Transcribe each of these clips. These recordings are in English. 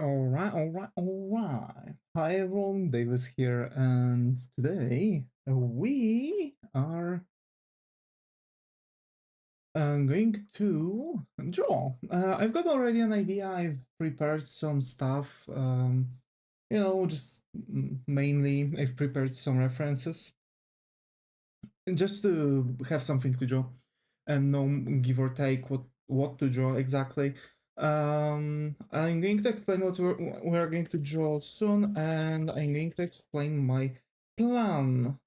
Alright. Hi everyone, Davis here, and today we are going to draw. I've got already an idea. I've prepared some stuff. Just mainly I've prepared some references just to have something to draw and know give or take what to draw exactly. I'm going to explain what we're going to draw soon, and I'm going to explain my plan.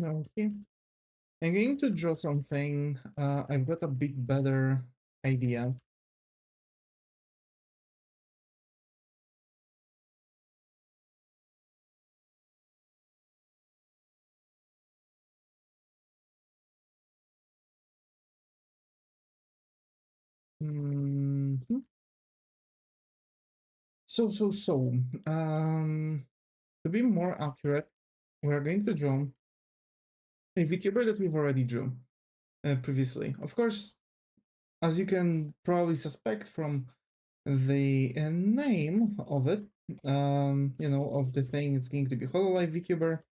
Okay. I'm going to draw something. I've got a bit better idea. Mhm. So, to be more accurate, we're going to draw a VTuber that we've already drew previously. Of course, as you can probably suspect from the name of it, of the thing, it's going to be Hololive VTuber.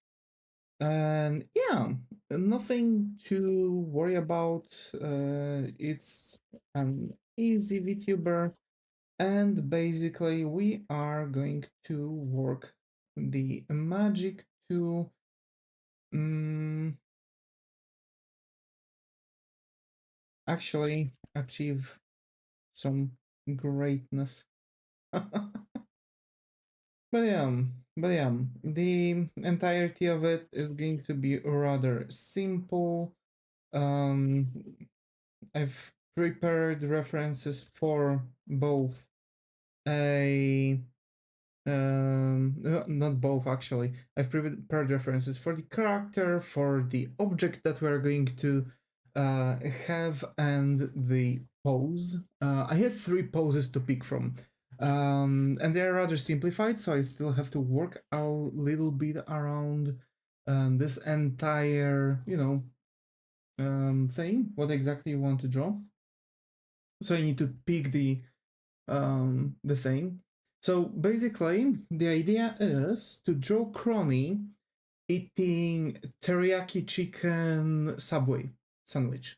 And yeah, nothing to worry about. It's an easy VTuber, and basically we are going to work the magic to actually achieve some greatness. But yeah, the entirety of it is going to be rather simple. Um, I've prepared references for both a not both actually. I've prepared references for the character, for the object that we're going to have, and the pose. I have 3 poses to pick from. And they're rather simplified, so I still have to work a little bit around this entire, thing, what exactly you want to draw. So I need to pick the thing. So basically, the idea is to draw Crony eating teriyaki chicken Subway sandwich.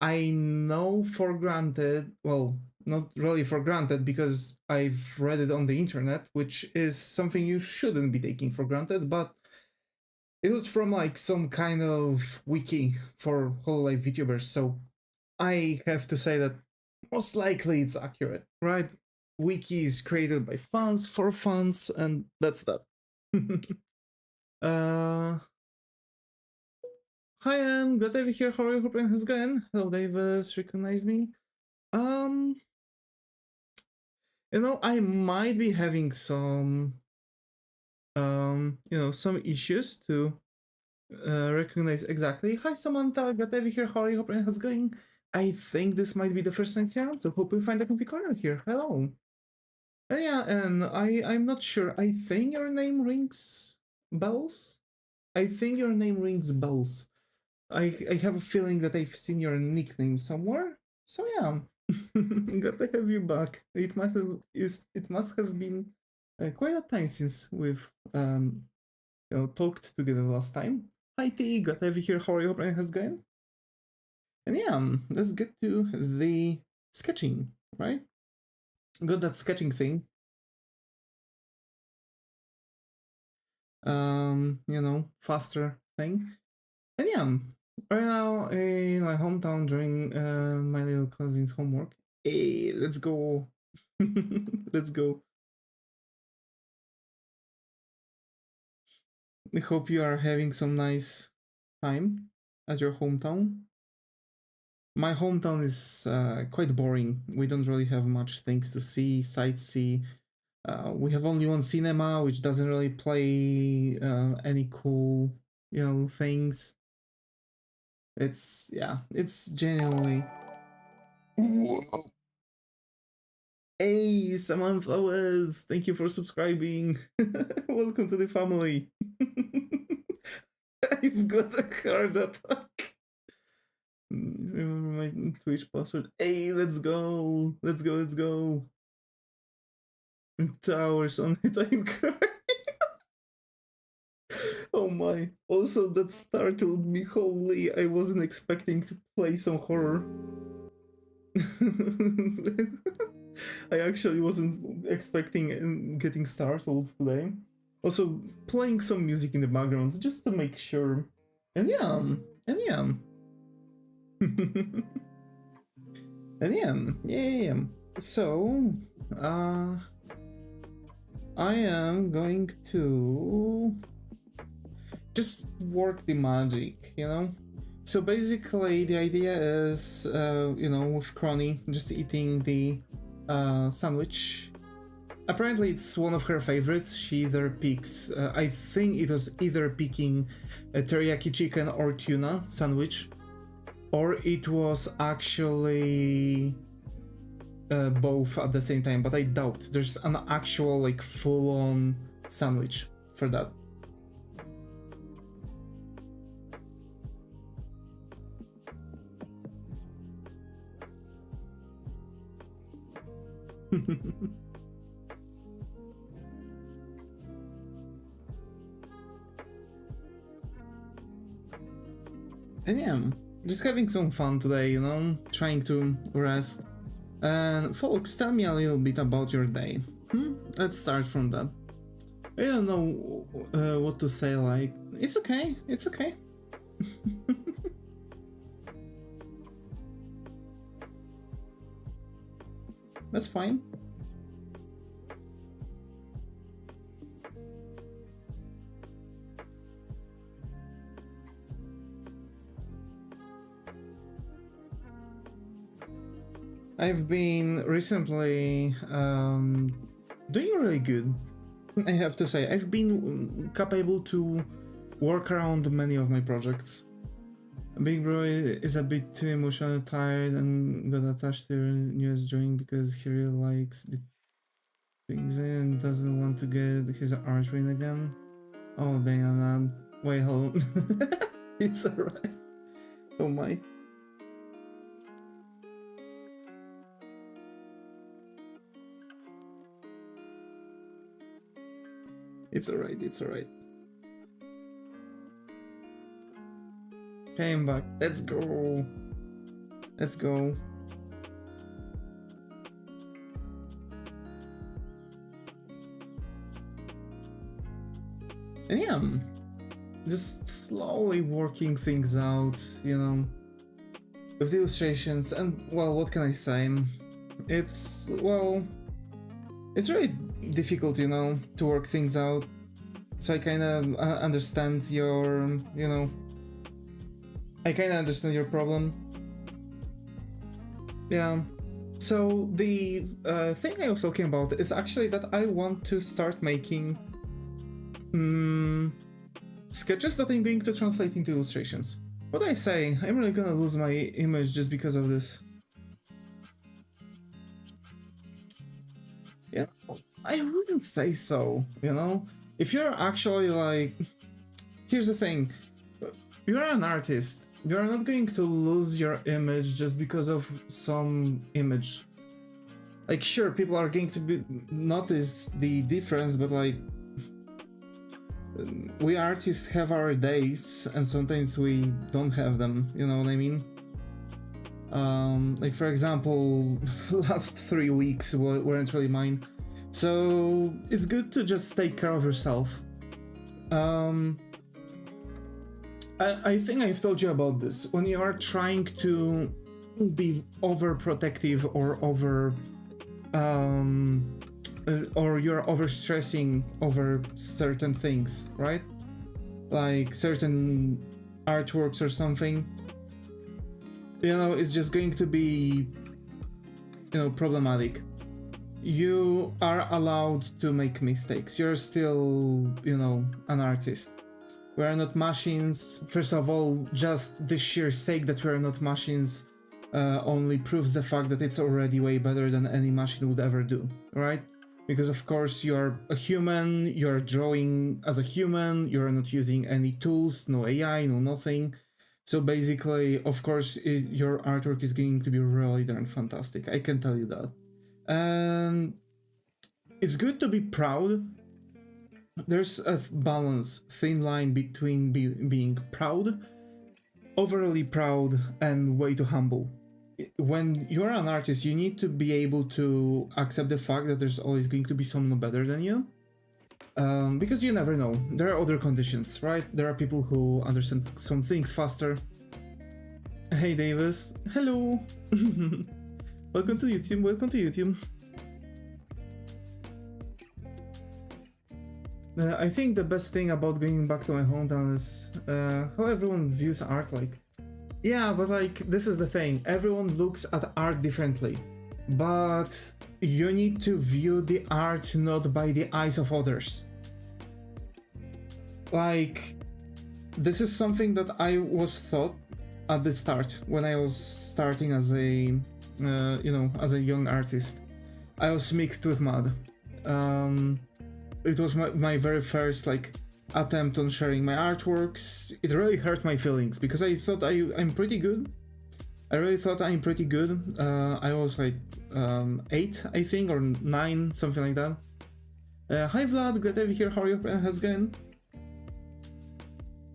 I know for granted, well, not really for granted because I've read it on the internet, which is something you shouldn't be taking for granted, but it was from like some kind of wiki for Hololive VTubers, so I have to say that most likely it's accurate, right? Wiki is created by fans for fans, and that's that. uh, Hi, I'm glad to be here. How are you? Hoping it's going. Hello, Davis. Recognize me? Um, I might be having some issues to recognize exactly. Hi, Samantha. Glad to be here. How are you? Hoping it's going. I think this might be the first time here, so hope you find a comfy corner here. Hello. Yeah, and I'm not sure. I think your name rings bells. I think your name rings bells. I have a feeling that I've seen your nickname somewhere. So yeah, glad to have you back. It must have been quite a time since we've talked together last time. Hi T, glad to have you here. How are you? Hope everything has going. And yeah, let's get to the sketching, right? Got that sketching thing. Faster thing. And yeah, right now in my hometown doing my little cousin's homework. Hey, let's go. Let's go. I hope you are having some nice time at your hometown. My hometown is quite boring. We don't really have much things to see, sightsee. We have only one cinema, which doesn't really play any cool, things. It's genuinely. Hey, Samantha Wes, thank you for subscribing. Welcome to the family. I've got a heart attack. Remember my Twitch password. Hey, let's go. Let's go, let's go. 2 hours on it, I'm crying. Oh my. Also, that startled me. Holy, I wasn't expecting to play some horror. I actually wasn't expecting getting startled today. Also, playing some music in the background just to make sure. And yeah, and yeah. And yeah. So, I am going to just work the magic, you know? So basically, the idea is, you know, with Crony just eating the sandwich. Apparently, it's one of her favorites. She either picks, I think it was either picking a teriyaki chicken or tuna sandwich, or it was actually both at the same time, but I doubt there's an actual, like, full-on sandwich for that. And yeah, just having some fun today, you know, trying to rest. And folks, tell me a little bit about your day. Let's start from that. I don't know what to say, like, it's okay, it's okay. That's fine. I've been recently doing really good, I have to say. I've been capable to work around many of my projects. Big Bro is a bit too emotionally tired and got attached to her newest drawing because he really likes the things and doesn't want to get his art win again. Oh dang on that. Wait, hold on. It's alright. Oh my. It's alright, it's alright. Came back. Let's go. Let's go. And yeah, just slowly working things out, you know, with the illustrations. And well, what can I say? It's, well, it's really difficult, you know, to work things out. So I kind of understand your, you know, I kind of understand your problem. Yeah. So the thing I was talking about is actually that I want to start making sketches that I'm going to translate into illustrations. What do I say? I'm really gonna lose my image just because of this. Yeah, I wouldn't say so, you know? If you're actually like... Here's the thing. You're an artist. You're not going to lose your image just because of some image. Like, sure, people are going to notice the difference, but like... We artists have our days, and sometimes we don't have them, you know what I mean? Like, for example, last 3 weeks weren't really mine. So it's good to just take care of yourself. I think I've told you about this. When you are trying to be overprotective or or you're overstressing over certain things, right? Like certain artworks or something. You know, it's just going to be, you know, problematic. You are allowed to make mistakes. You're still, you know, an artist. We are not machines. First of all, just the sheer sake that we are not machines only proves the fact that it's already way better than any machine would ever do, right? Because of course you're a human, you're drawing as a human, you're not using any tools, no AI, no nothing. So basically, of course, your artwork is going to be really darn fantastic, I can tell you that. And it's good to be proud. There's a balance, thin line between being proud, overly proud, and way too humble. When you're an artist, you need to be able to accept the fact that there's always going to be someone better than you. Because you never know. There are other conditions, right? There are people who understand some things faster. Hey Davis, hello! Welcome to YouTube, welcome to YouTube. I think the best thing about going back to my hometown is how everyone views art. Like, yeah, but like, this is the thing, everyone looks at art differently, but you need to view the art not by the eyes of others. Like, this is something that I was taught at the start when I was starting as a you know, as a young artist. I was mixed with mud. It was my very first like attempt on sharing my artworks. It really hurt my feelings because I thought I'm pretty good. I really thought I'm pretty good. I was like 8, I think, or 9, something like that. Hi Vlad, glad to be here. How are you? How's it going?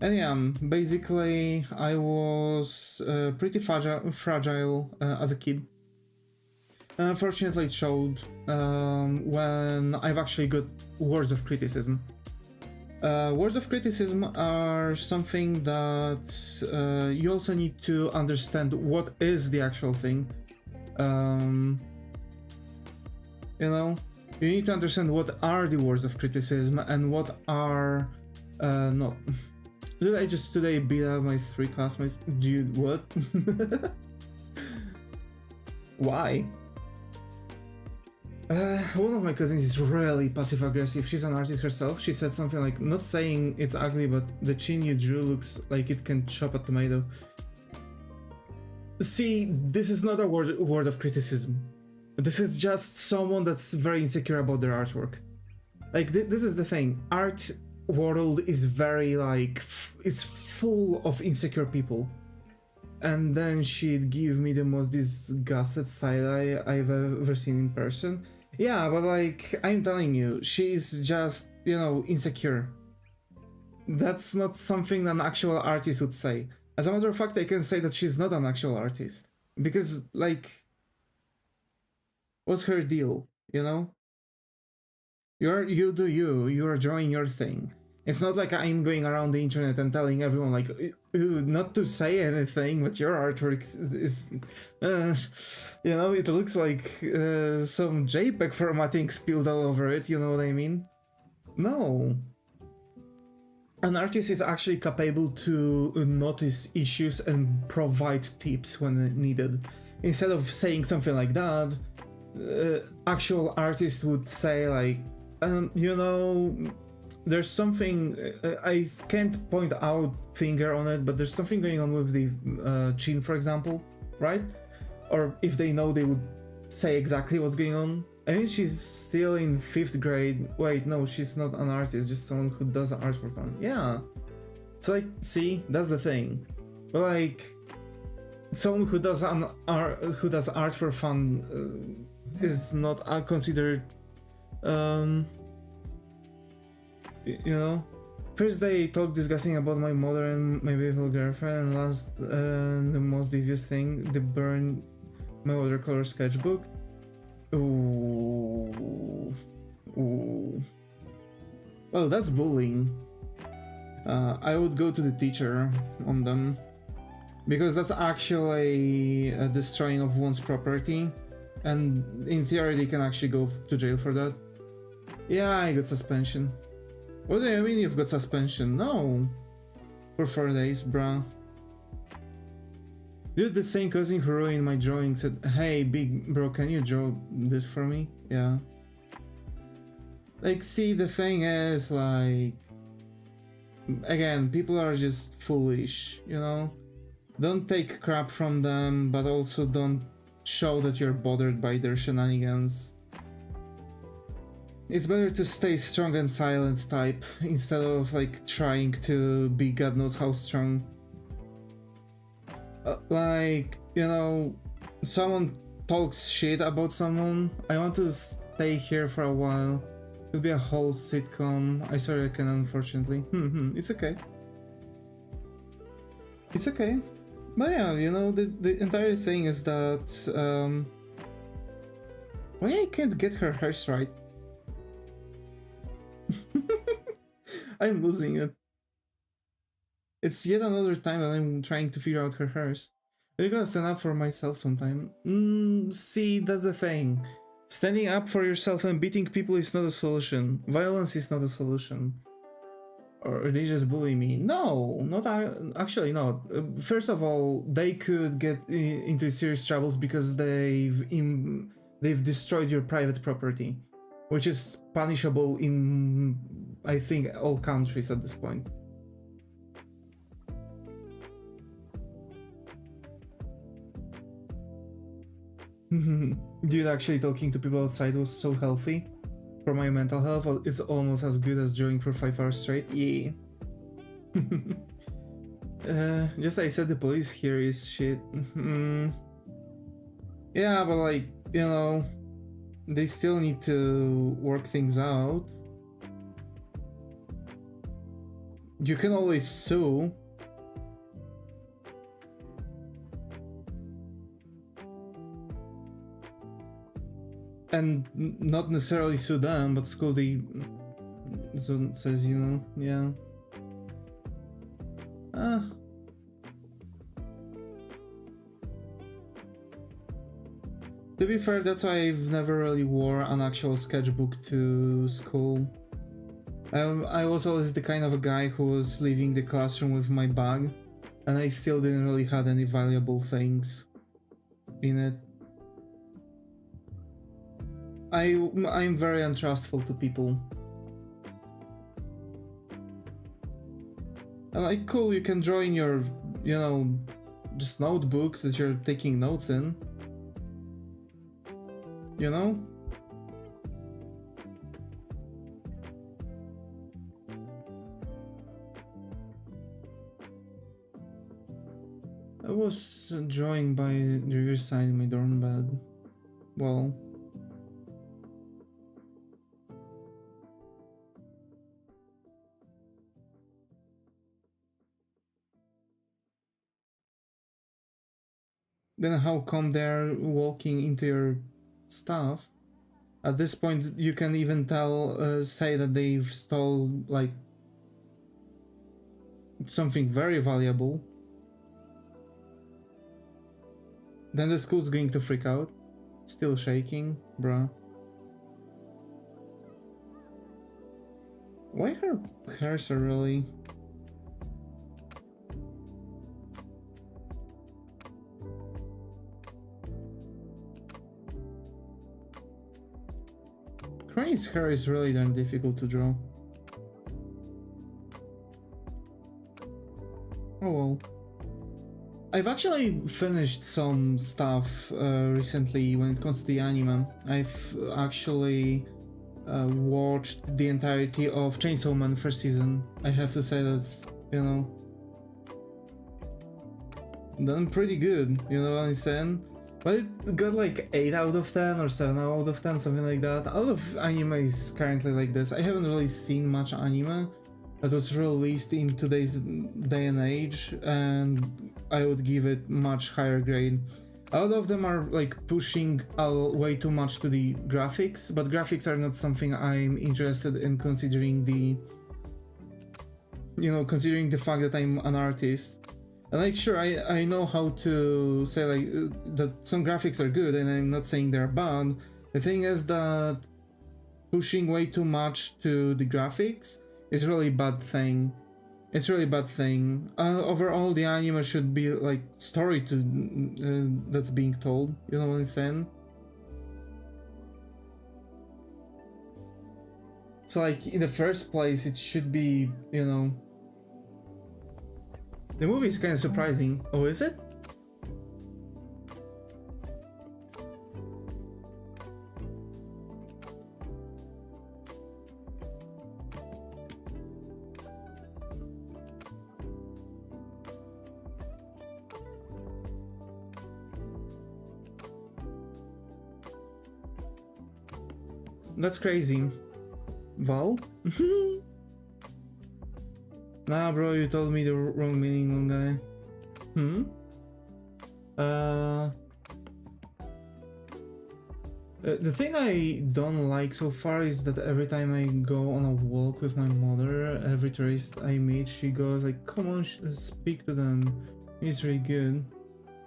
And yeah, basically I was pretty fragile as a kid. Unfortunately, it showed when I've actually got words of criticism. Words of criticism are something that you also need to understand what is the actual thing. You know, you need to understand what are the words of criticism and what are not. Did I just today beat up my 3 classmates? Dude, what? Why? One of my cousins is really passive-aggressive. She's an artist herself. She said something like, not saying it's ugly, but the chin you drew looks like it can chop a tomato. See, this is not a word of criticism. This is just someone that's very insecure about their artwork. Like, this is the thing. Art world is very, like, it's full of insecure people. And then she'd give me the most disgusted side-eye I've ever seen in person. Yeah, but like, I'm telling you, she's just, you know, insecure. That's not something an actual artist would say. As a matter of fact, I can say that she's not an actual artist. Because, like, what's her deal, you know? You do you, you're drawing your thing. It's not like I'm going around the internet and telling everyone, like, not to say anything, but your artwork is you know, it looks like some JPEG formatting spilled all over it, you know what I mean? No. An artist is actually capable to notice issues and provide tips when needed. Instead of saying something like that, actual artists would say, like, you know, there's something, I can't point out finger on it, but there's something going on with the chin, for example, right? Or if they know, they would say exactly what's going on. I mean, she's still in 5th grade. Wait, no, she's not an artist, just someone who does art for fun. Yeah. So, like, see, that's the thing. But, like, someone who does art for fun is not considered, you know. First they talk disgusting about my mother and my beautiful girlfriend, and last, the most devious thing, they burn my watercolor sketchbook. Ooh. Ooh. Well, that's bullying. I would go to the teacher on them, because that's actually a destroying of one's property, and in theory they can actually go to jail for that. Yeah, I got suspension. What do you mean you've got suspension? No. For 4 days, bruh. Dude, the same cousin who ruined my drawing said, hey, big bro, can you draw this for me? Yeah. Like, see, the thing is, like, again, people are just foolish, you know? Don't take crap from them, but also don't show that you're bothered by their shenanigans. It's better to stay strong and silent type instead of like trying to be God knows how strong. Like, you know, someone talks shit about someone, I want to stay here for a while. It'll be a whole sitcom. I sorry I can, unfortunately. It's okay. It's okay. But yeah, you know, the entire thing is that why I can't get her hairs right? I'm losing it. It's yet another time that I'm trying to figure out her hairs. I gotta stand up for myself sometime. See, that's the thing. Standing up for yourself and beating people is not a solution. Violence is not a solution. Or they just bully me. No, not actually not. First of all, they could get into serious troubles because they've destroyed your private property, which is punishable in, I think, all countries at this point. Dude, actually talking to people outside was so healthy. For my mental health, it's almost as good as jogging for 5 hours straight. Yeah. Just I said the police here is shit. Yeah, but like, you know, they still need to work things out. You can always sue. And not necessarily sue them, but school the so says, you know, yeah. To be fair, that's why I've never really wore an actual sketchbook to school. I was always the kind of a guy who was leaving the classroom with my bag, and I still didn't really have any valuable things in it. I'm very untrustful to people. And like, cool, you can draw in your, you know, just notebooks that you're taking notes in. You know? I was drawing by the riverside in my dorm bed. Well... Then how come they're walking into your stuff? At this point, you can even say that they've stole, like, something very valuable. Then the school's going to freak out. Still shaking, bruh. Why her hairs are really... Crony's hair is really damn difficult to draw. Oh well. I've actually finished some stuff recently when it comes to the anime. I've actually watched the entirety of Chainsaw Man first season. I have to say that's, you know, done pretty good, you know what I'm saying? But it got like 8 out of 10 or 7 out of 10, something like that. A lot of anime is currently like this. I haven't really seen much anime that was released in today's day and age, and I would give it much higher grade. A lot of them are like pushing way too much to the graphics, but graphics are not something I'm interested in, considering the, you know, considering the fact that I'm an artist. And like, sure, I know how to say like that some graphics are good, and I'm not saying they're bad. The thing is that pushing way too much to the graphics is really bad thing. It's really bad thing. Overall, the anime should be like story to that's being told. You know what I'm saying? So like in the first place, it should be, you know, The movie is kind of surprising. Oh, is it? That's crazy. Val? Nah, bro, you told me the wrong meaning, one guy. The thing I don't like so far is that every time I go on a walk with my mother, every tourist I meet, she goes like, come on, speak to them. It's really good.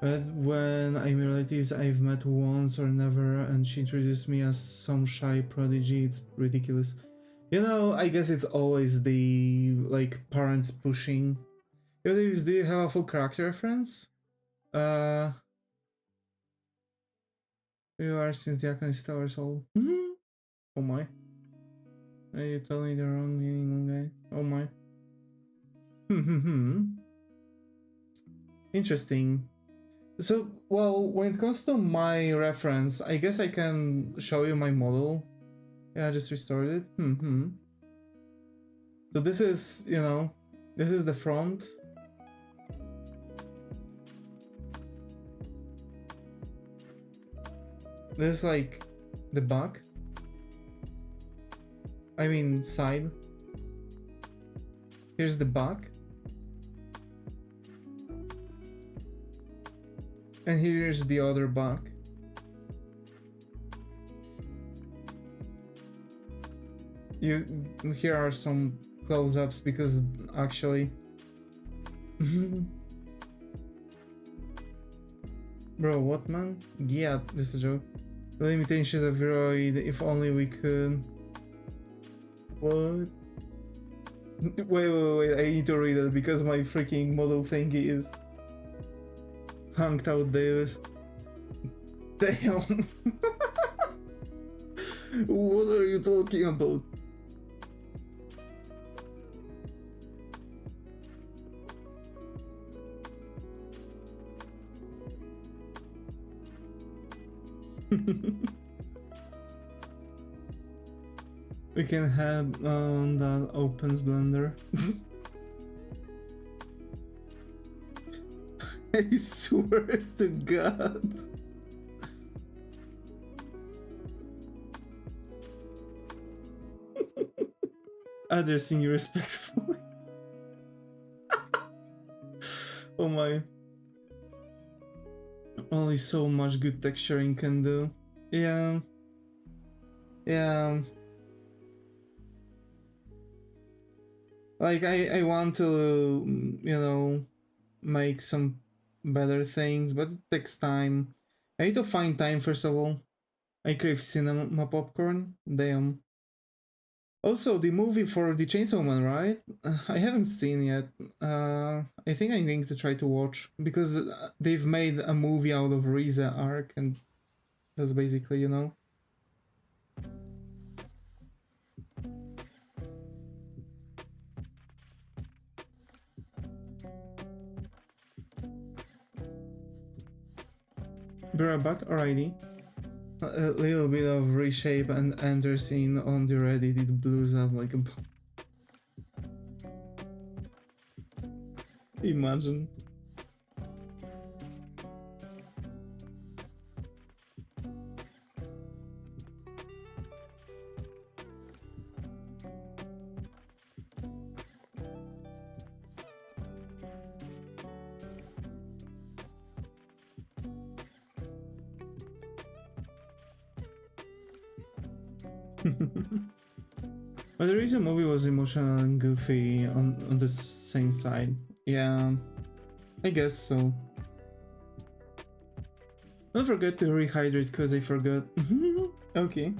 But when I meet relatives I've met once or never and she introduced me as some shy prodigy, it's ridiculous. You know, I guess it's always the, like, parents pushing. Do you have a full character reference? You are since the icon is Tower Soul. Oh my. Are you telling me the wrong meaning, okay? Oh my. Interesting. So, well, when it comes to my reference, I guess I can show you my model. Yeah, I just restored it. So this is, you know, this is the front. This is like the back. I mean side. Here's the back. And here's the other back. Here are some close-ups because actually bro, what man? Yeah, this is a joke. The limitations of VRoid, if only we could. What? Wait, I need to read it because my freaking model thingy is hanged out there. Damn. What are you talking about? We can have that opens Blender. I swear to God. Addressing you respectfully. Oh my. Only so much good texturing can do. Yeah. Yeah. Like, I want to, you know, make some better things, but it takes time. I need to find time, first of all. I crave cinema popcorn. Damn. Also, the movie for the Chainsaw Man, right? I haven't seen yet. I think I'm going to try to watch, because they've made a movie out of Riza arc, and that's basically, you know. We're back already. A little bit of reshape and enter scene on the Reddit, it blows up like a... Imagine. But the reason movie was emotional and goofy on the same side. Yeah, I guess so. Don't forget to rehydrate because I forgot. Okay.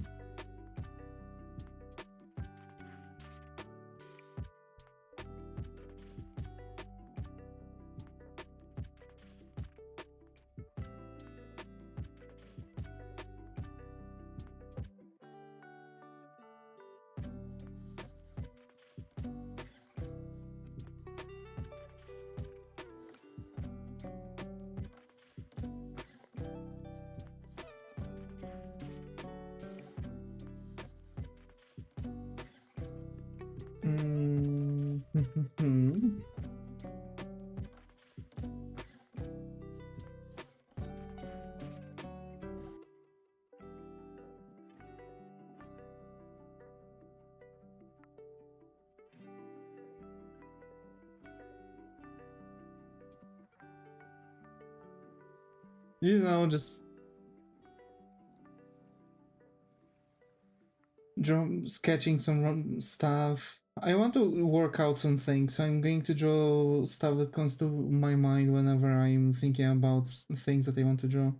You know, just draw, sketching some stuff. I want to work out some things, so I'm going to draw stuff that comes to my mind whenever I'm thinking about things that I want to draw.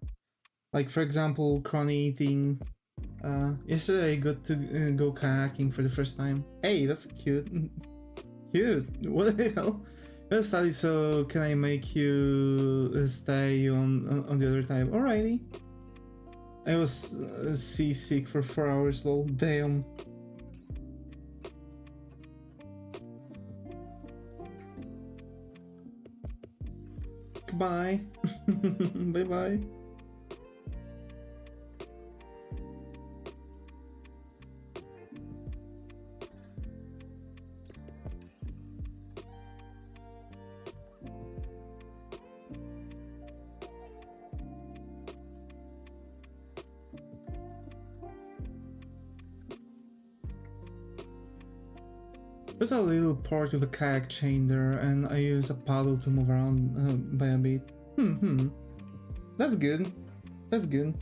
Like, for example, crony eating. Yesterday I got to go kayaking for the first time. Hey, that's cute. Cute. What the hell? Let's study, so can I make you stay on the other time? Alrighty. I was seasick for 4 hours, lol. Damn. Goodbye. Bye bye. There's a little part with a kayak chain there, and I use a paddle to move around by a bit. That's good. That's good.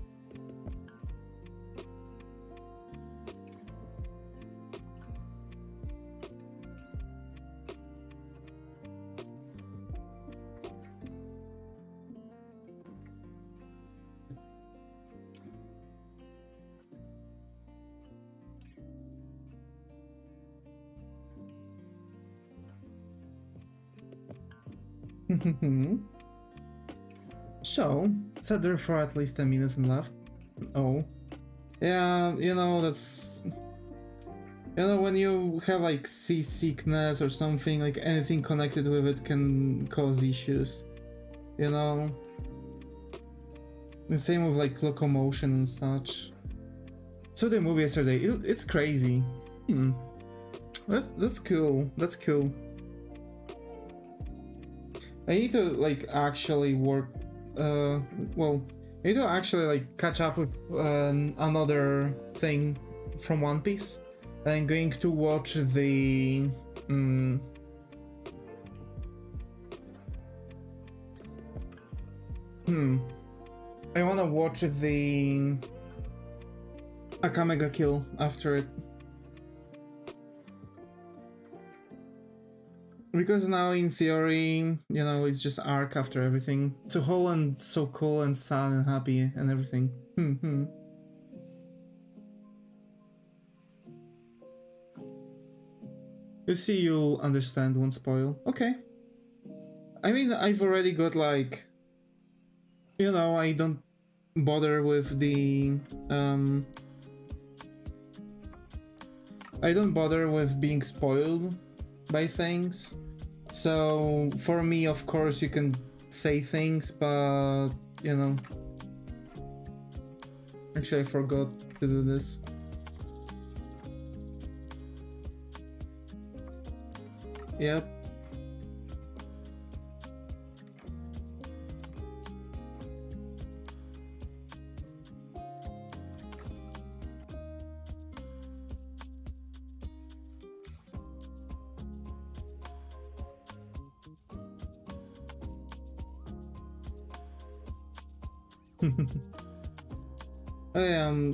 So, sat there for at least 10 minutes and left. Oh. Yeah, you know, that's... You know, when you have like seasickness or something, like anything connected with it can cause issues. You know? The same with like locomotion and such. So the movie yesterday, it's crazy. That's cool. That's cool. I need to like actually work. Well, I need to actually like catch up with another thing from One Piece. I'm going to watch the. I wanna watch the Akamega Kill after it. Because now, in theory, you know, it's just arc after everything. So whole and so cool and sad and happy and everything. You see, you'll understand, won't spoil. Okay. I mean, I've already got like... You know, I don't bother with the... I don't bother with being spoiled by things. So for me, of course, you can say things, but you know. Actually, I forgot to do this. Yep.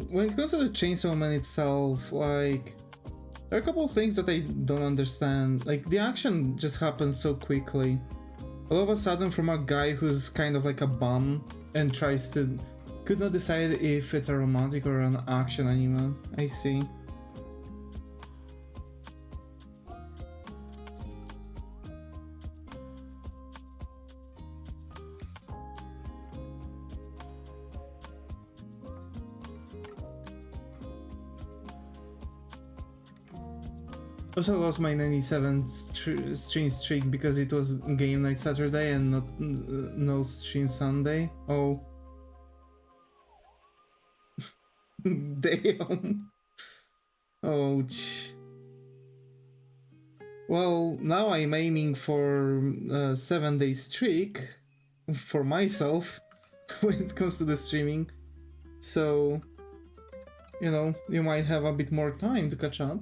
When it comes to the Chainsaw Man itself, like, there are a couple of things that I don't understand. Like, the action just happens so quickly. All of a sudden, from a guy who's kind of like a bum and could not decide if it's a romantic or an action anime. I see. Also lost my 97 stream streak because it was game night Saturday and not no stream Sunday. Oh. Damn. Ouch. Well, now I'm aiming for a 7-day streak for myself when it comes to the streaming. So, you know, you might have a bit more time to catch up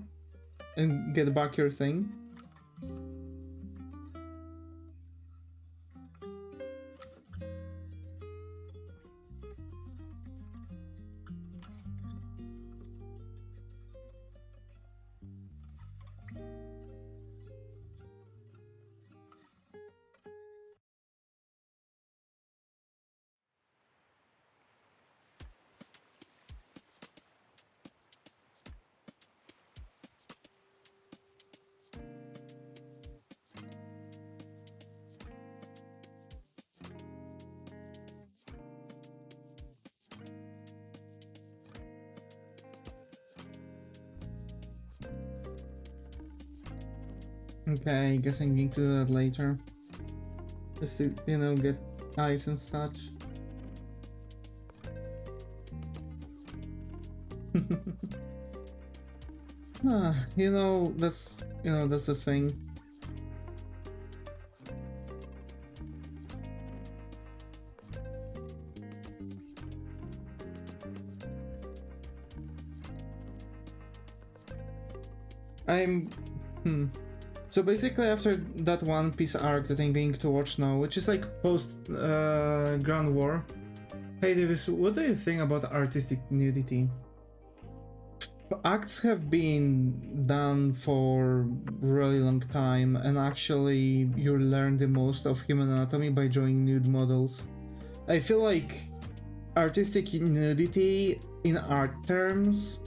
and get back your thing. Okay, I guess I'm going to do that later. Just to, you know, get eyes and such. You know, that's the thing. So basically after that One Piece arc that I'm going to watch now, which is like post Grand War. Hey Davis, what do you think about artistic nudity? Acts have been done for really long time, and actually you learn the most of human anatomy by drawing nude models. I feel like artistic nudity in art terms,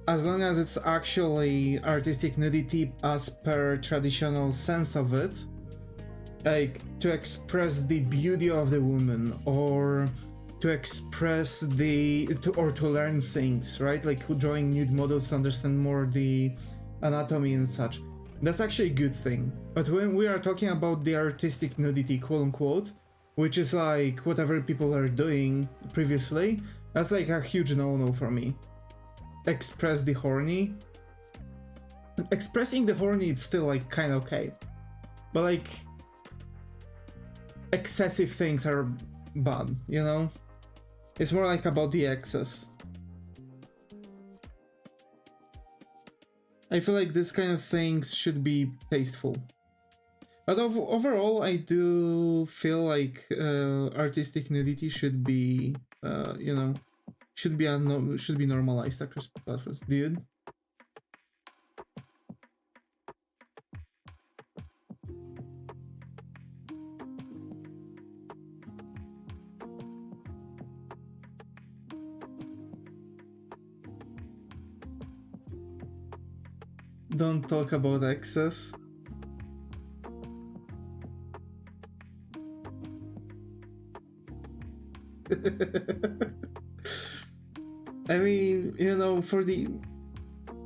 as long as it's actually artistic nudity as per traditional sense of it, like to express the beauty of the woman, or to express to learn things, right? Like drawing nude models to understand more the anatomy and such. That's actually a good thing. But when we are talking about the artistic nudity, quote unquote, which is like whatever people are doing previously, that's like a huge no-no for me. Express the horny. Expressing the horny, it's still like kind of okay. But like excessive things are bad, you know? It's more like about the excess. I feel like this kind of things should be tasteful. But overall, I do feel like artistic nudity should be, you know, should be normalized across platforms, dude. Don't talk about excess. I mean, you know,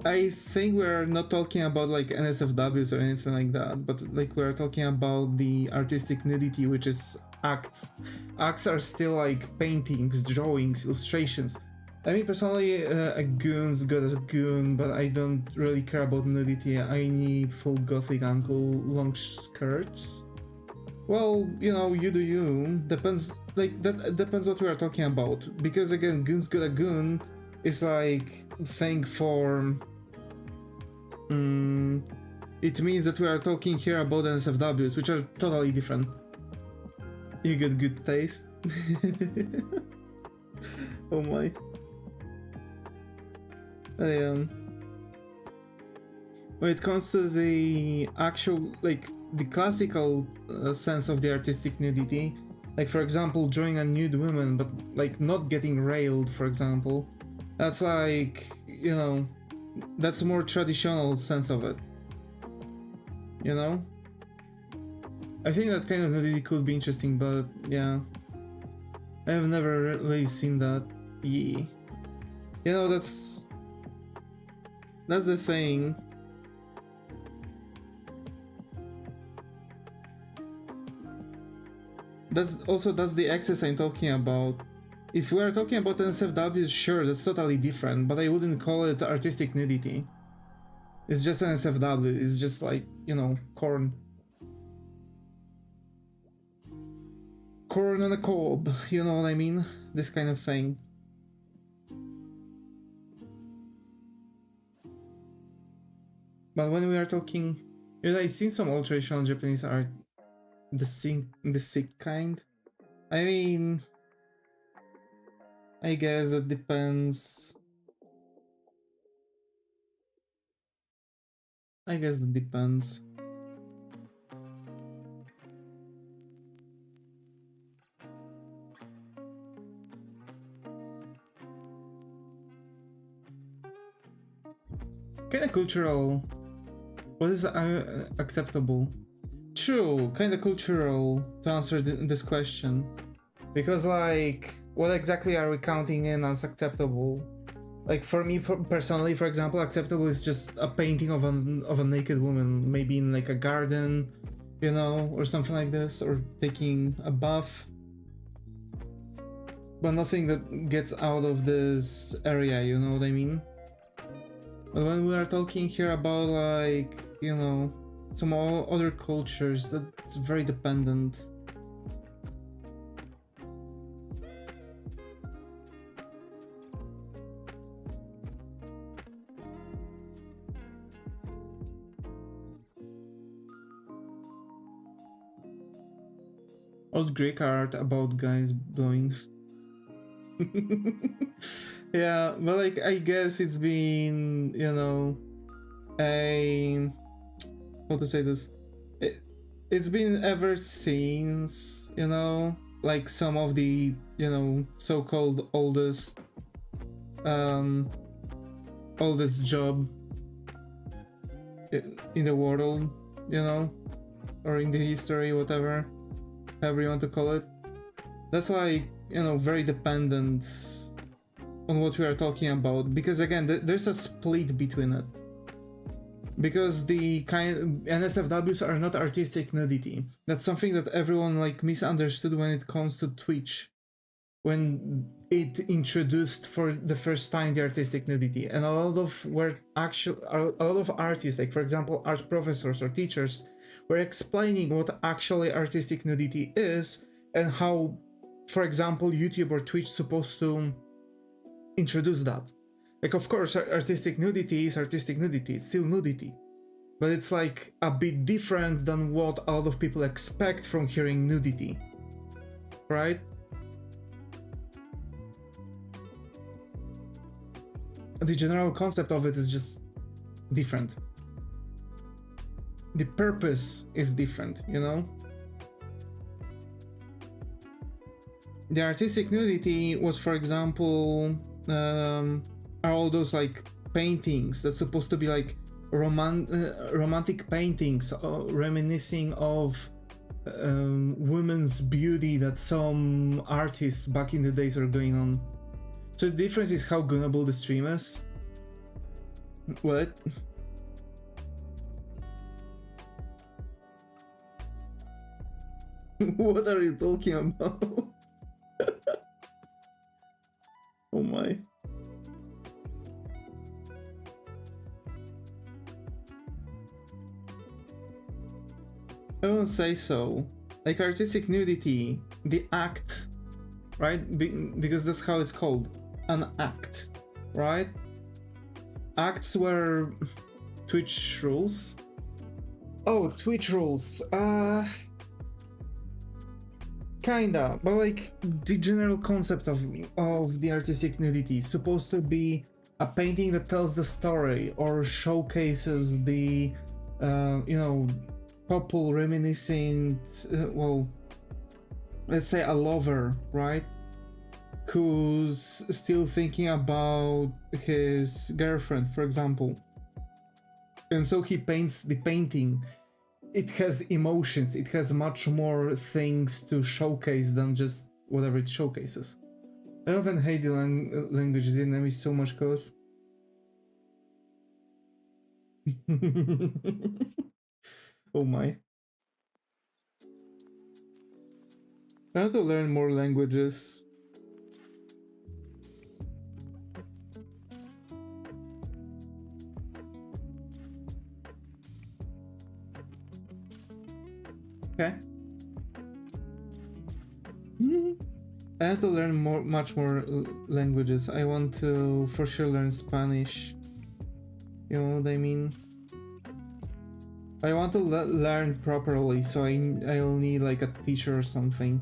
I think we're not talking about like NSFWs or anything like that, but like we're talking about the artistic nudity, which is acts. Acts are still like paintings, drawings, illustrations. I mean, personally, a goon's got a goon, but I don't really care about nudity. I need full gothic ankle long skirts. Well, you know, you do you. Depends, like, that depends what we are talking about. Because again, goon's got a goon is like thing for... it means that we are talking here about NSFWs, which are totally different. You got good taste. Oh my. When it comes to the actual, like, the classical sense of the artistic nudity, like for example drawing a nude woman but like not getting railed, for example, that's like, you know, that's a more traditional sense of it, you know? I think that kind of nudity could be interesting, but yeah, I have never really seen that. Yeah, you know, that's the thing. That's the excess I'm talking about. If we're talking about NSFWs, sure, that's totally different, but I wouldn't call it artistic nudity. It's just an SFW. It's just like, you know, corn. Corn on a cob, you know what I mean? This kind of thing. But when we are talking, you know, I've seen some old traditional Japanese art, the sick kind. I mean, I guess it depends. I guess it depends. Kind of cultural. What is acceptable? True, kind of cultural to answer this question. Because, like, what exactly are we counting in as acceptable? Like, for me, personally, for example, acceptable is just a painting of a naked woman, maybe in like a garden, you know, or something like this, or taking a bath. But nothing that gets out of this area, you know what I mean? But when we are talking here about, like, you know, some other cultures, that's very dependent. Old Greek art about guys blowing. Yeah, but like, I guess it's been, you know, how to say this? It's been ever since, you know, like some of the, you know, so-called oldest job in the world, you know, or in the history, whatever, however you want to call it. That's like, you know, very dependent on what we are talking about, because again, there's a split between it. Because the kind NSFWs are not artistic nudity. That's something that everyone like misunderstood when it comes to Twitch, when it introduced for the first time the artistic nudity. And a lot of artists, like for example art professors or teachers, were explaining what actually artistic nudity is and how, for example, YouTube or Twitch supposed to introduce that. Like, of course, artistic nudity is artistic nudity, it's still nudity. But it's like a bit different than what a lot of people expect from hearing nudity, right? The general concept of it is just different. The purpose is different, you know? The artistic nudity was, for example, are all those like paintings that's supposed to be like romantic paintings reminiscing of women's beauty that some artists back in the days were going on. So the difference is how gunnable the stream is. What? What are you talking about? Oh my. I won't say so. Like artistic nudity, the act, right? Because that's how it's called, an act, right? Acts were Twitch rules. Oh, Twitch rules. Kinda, but like the general concept of the artistic nudity is supposed to be a painting that tells the story or showcases the, you know, couple reminiscing, well, let's say a lover, right? Who's still thinking about his girlfriend, for example. And so he paints the painting. It has emotions, it has much more things to showcase than just whatever it showcases. I often hate the language dynamic so much, cause oh my. I have to learn more languages. Okay. I have to learn much more languages. I want to for sure learn Spanish. You know what I mean? I want to learn properly, so I'll need like a teacher or something.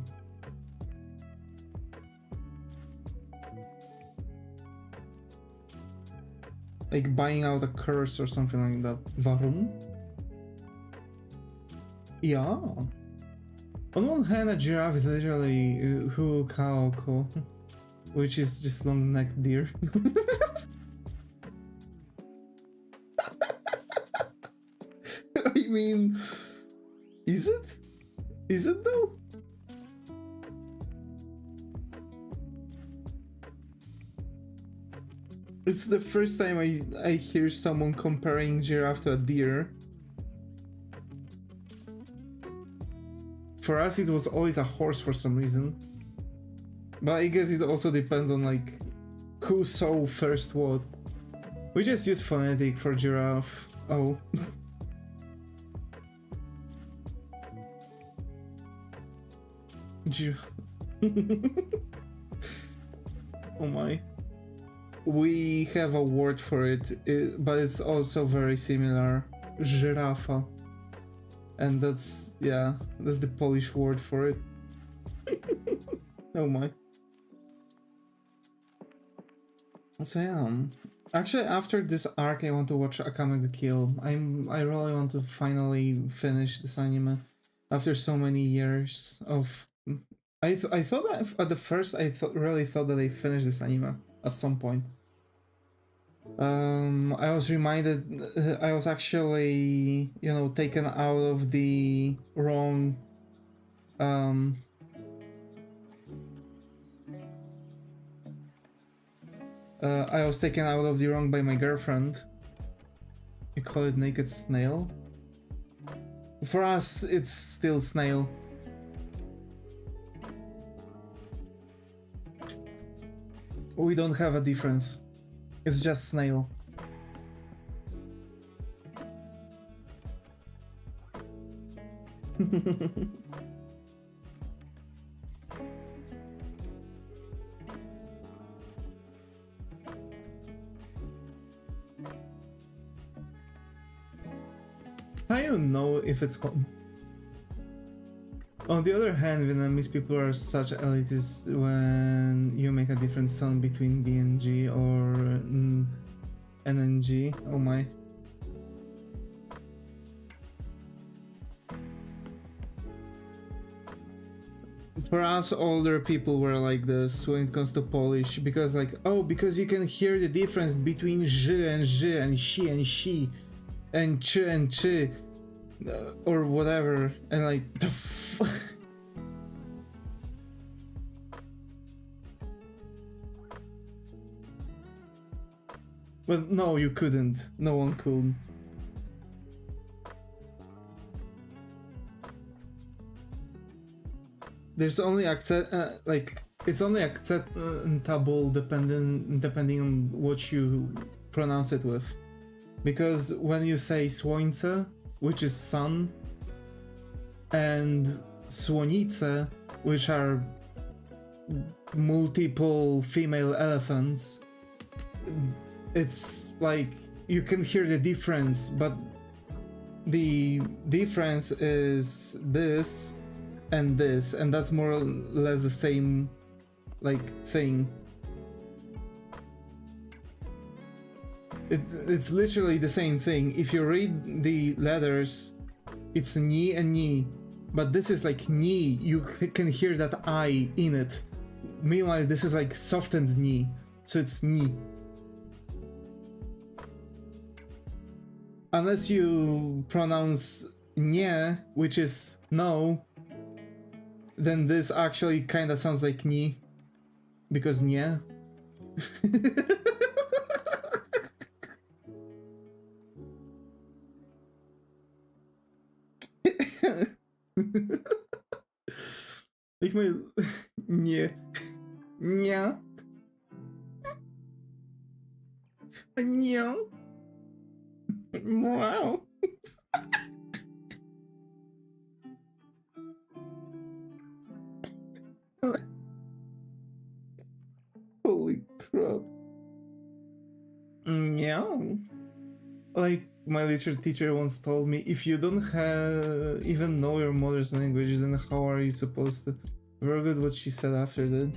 Like buying out a course or something like that. Warum? Yeah. On one hand, a giraffe is literally Huion, which is just long-necked deer. I mean, is it? Is it though? It's the first time I hear someone comparing giraffe to a deer. For us, it was always a horse for some reason. But I guess it also depends on like who saw first what. We just use phonetic for giraffe. Oh. Oh my. We have a word for it, but it's also very similar. Żerafa. And that's, yeah, that's the Polish word for it. Oh my. So yeah, actually after this arc I want to watch Akame ga Kill. I really want to finally finish this anime after so many years of... I thought that at the first really thought that I finished this anime at some point. I was reminded, I was actually, you know, taken out of the wrong, I was taken out of the wrong by my girlfriend. You call it naked snail? For us, it's still snail. We don't have a difference. It's just snail. I don't know if it's called... On the other hand, Vietnamese people are such elitists when you make a different sound between B and G or N and G. Oh my. For us, older people were like this when it comes to Polish, because like, oh, because you can hear the difference between Ż and Ż and She and She and Ch and Ch or whatever, and like, the But no, you couldn't. No one could. There's only like it's only acceptable depending on what you pronounce it with, because when you say słońce, which is sun, and słonice, which are multiple female elephants, it's like you can hear the difference, but the difference is this and this, and that's more or less the same like thing. It's literally the same thing. If you read the letters, it's ni and ni, but this is like ni, you can hear that I in it. Meanwhile, this is like softened ni, so it's ni. Unless you pronounce nie, which is no, then this actually kind of sounds like ni, because nie. Like my nie, nie, nie. Wow. Holy crap. Yeah. Like, my literature teacher once told me, if you don't even know your mother's language, then how are you supposed to? Very good what she said after that.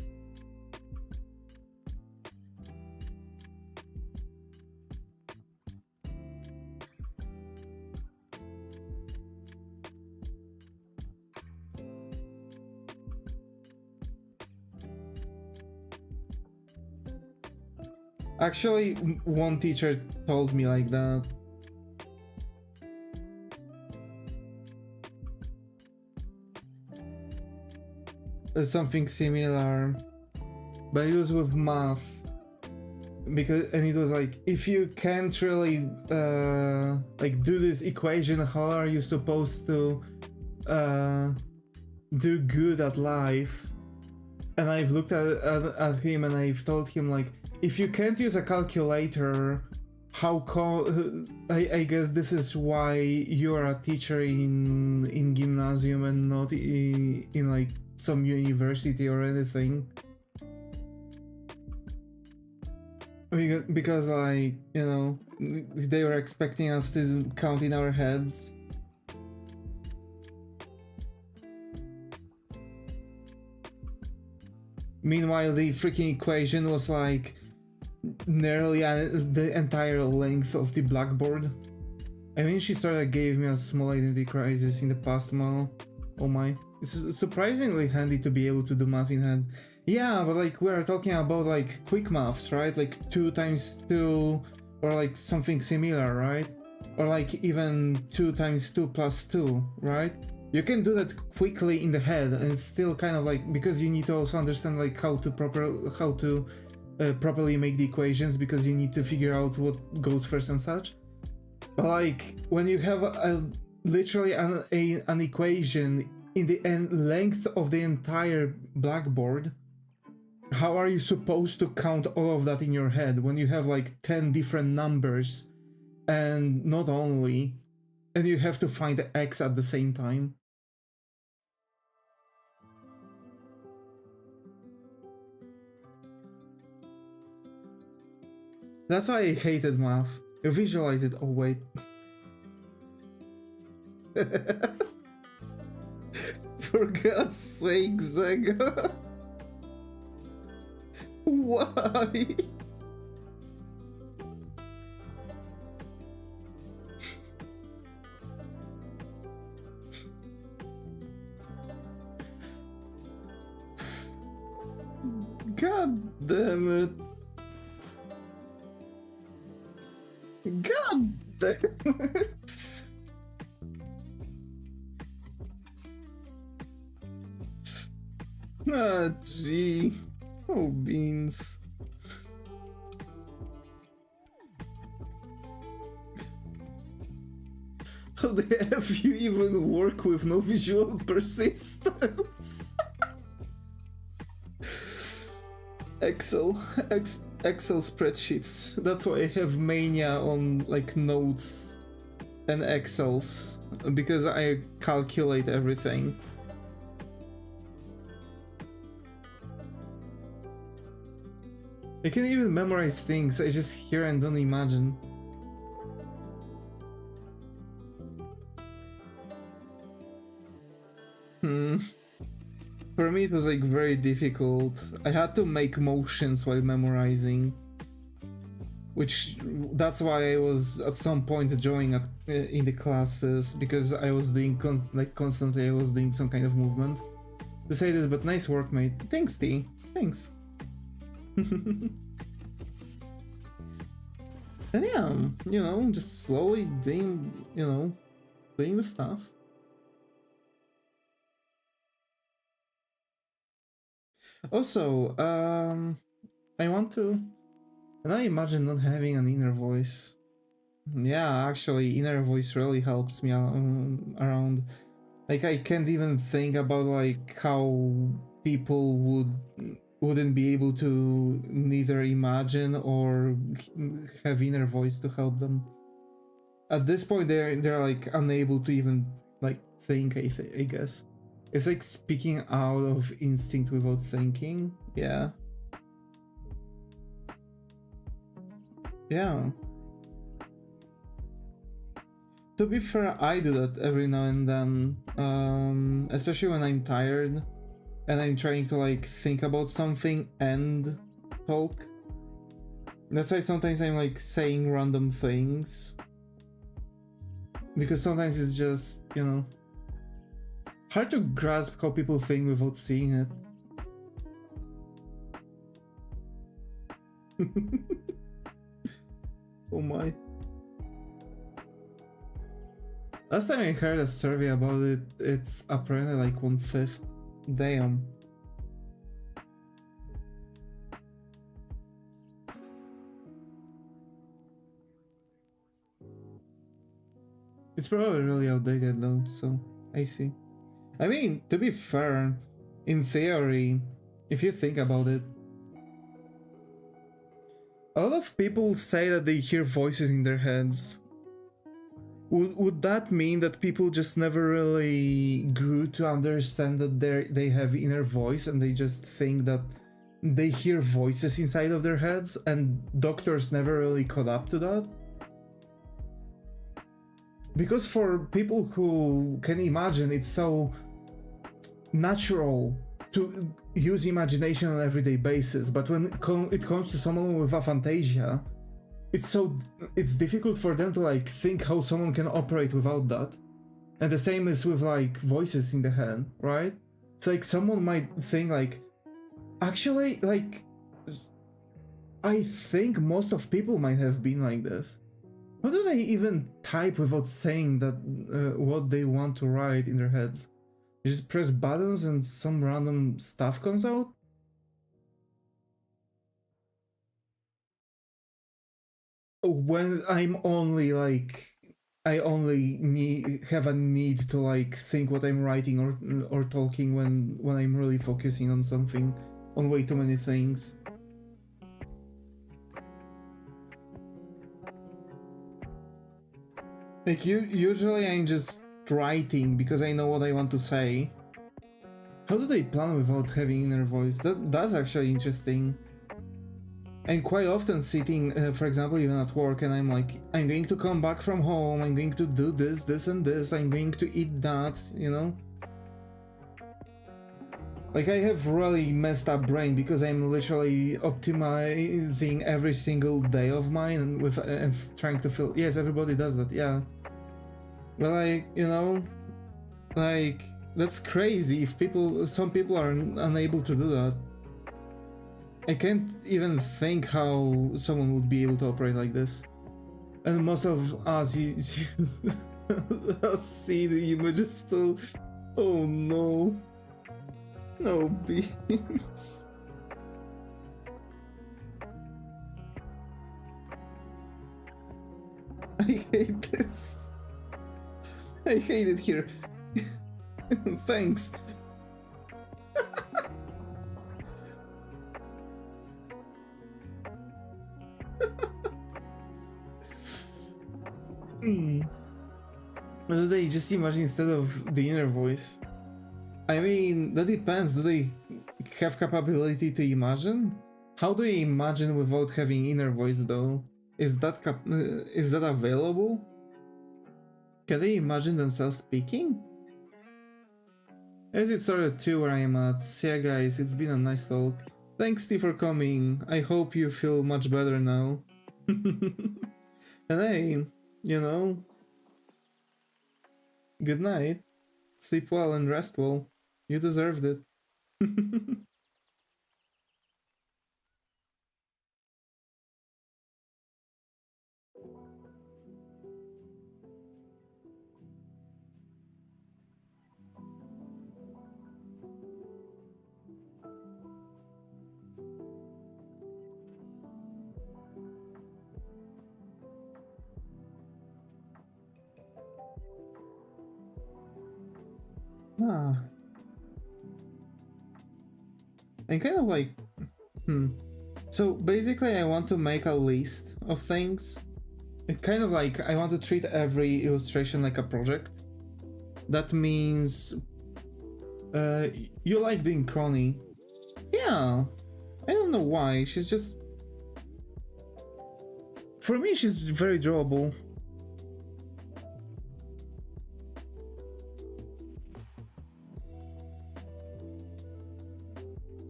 Actually, one teacher told me like that. Something similar, but it was with math. And it was like, if you can't really like do this equation, how are you supposed to do good at life? And I've looked at him and I've told him, like, if you can't use a calculator, I guess this is why you're a teacher in gymnasium and not in like some university or anything. Because, like, you know, they were expecting us to count in our heads. Meanwhile, the freaking equation was like nearly the entire length of the blackboard. I mean, she sort of gave me a small identity crisis in the past month. Oh my. It's surprisingly handy to be able to do math in hand. Yeah, but like, we're talking about like quick maths, right? Like 2 times 2 or like something similar, right? Or like even 2 times 2 plus 2, right? You can do that quickly in the head, and it's still kind of like, because you need to also understand like how to properly make the equations, because you need to figure out what goes first and such. But like, when you have literally an equation in the length of the entire blackboard, how are you supposed to count all of that in your head when you have like 10 different numbers, and not only, and you have to find the x at the same time? That's why I hated math. You visualize it. Oh wait. For God's sake, Zega. Why? God damn it. God damn it. Ah, gee. Oh, beans. How the F you even work with no visual persistence? Excel spreadsheets. That's why I have mania on like notes and Excels, because I calculate everything. I can't even memorize things, I just hear and don't imagine. For me it was like very difficult. I had to make motions while memorizing. That's why I was at some point joining in the classes, because I was doing constantly I was doing some kind of movement. To say this, but nice work, mate. Thanks, T. Thanks. And yeah, you know, just slowly doing the stuff. Also, I want to... And I imagine not having an inner voice. Yeah, actually, inner voice really helps me around. Like, I can't even think about like how people wouldn't be able to neither imagine or have inner voice to help them. At this point, they're like unable to even like think. I guess. It's like speaking out of instinct without thinking. Yeah. Yeah. To be fair, I do that every now and then, especially when I'm tired and I'm trying to like think about something and talk. That's why sometimes I'm like saying random things. Because sometimes it's just, you know, hard to grasp how people think without seeing it. Oh my. Last time I heard a survey about it, it's apparently like 1/5. Damn. It's probably really outdated though, so I see. I mean, to be fair, in theory, if you think about it, a lot of people say that they hear voices in their heads. Would that mean that people just never really grew to understand that they have inner voice and they just think that they hear voices inside of their heads and doctors never really caught up to that? Because for people who can imagine, it's so natural to use imagination on an everyday basis, but when it comes to someone with aphantasia, it's difficult for them to like think how someone can operate without that. And the same is with like voices in the head, right? It's like someone might think like, actually, like, I think most of people might have been like this. How do they even type without saying that what they want to write in their heads? You just press buttons and some random stuff comes out? When I'm only like, I only have a need to like think what I'm writing or talking when I'm really focusing on something, on way too many things. Like usually I'm just writing because I know what I want to say. How do they plan without having inner voice? That's actually interesting. I'm quite often sitting, for example, even at work, and I'm like, I'm going to come back from home, I'm going to do this, this and this, I'm going to eat that, you know? Like, I have really messed up brain because I'm literally optimizing every single day of mine and with and trying to feel. Yes, everybody does that, yeah. But like, you know, like, that's crazy if some people are unable to do that. I can't even think how someone would be able to operate like this. And most of us see the images still. Oh no. No beans. I hate this. I hate it here. Thanks. What do they just imagine instead of the inner voice? I mean, that depends. Do they have capability to imagine? How do you imagine without having inner voice though? Is that available? Can they imagine themselves speaking? As it's sort of 2 where I am at. See ya guys, it's been a nice talk. Thanks Steve for coming. I hope you feel much better now. And hey, you know, good night. Sleep well and rest well. You deserved it. Ah. I'm kind of like, So basically I want to make a list of things. Kind of like I want to treat every illustration like a project. That means You like doing Crony? Yeah, I don't know why. She's just, for me, she's very drawable.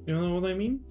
You know what I mean?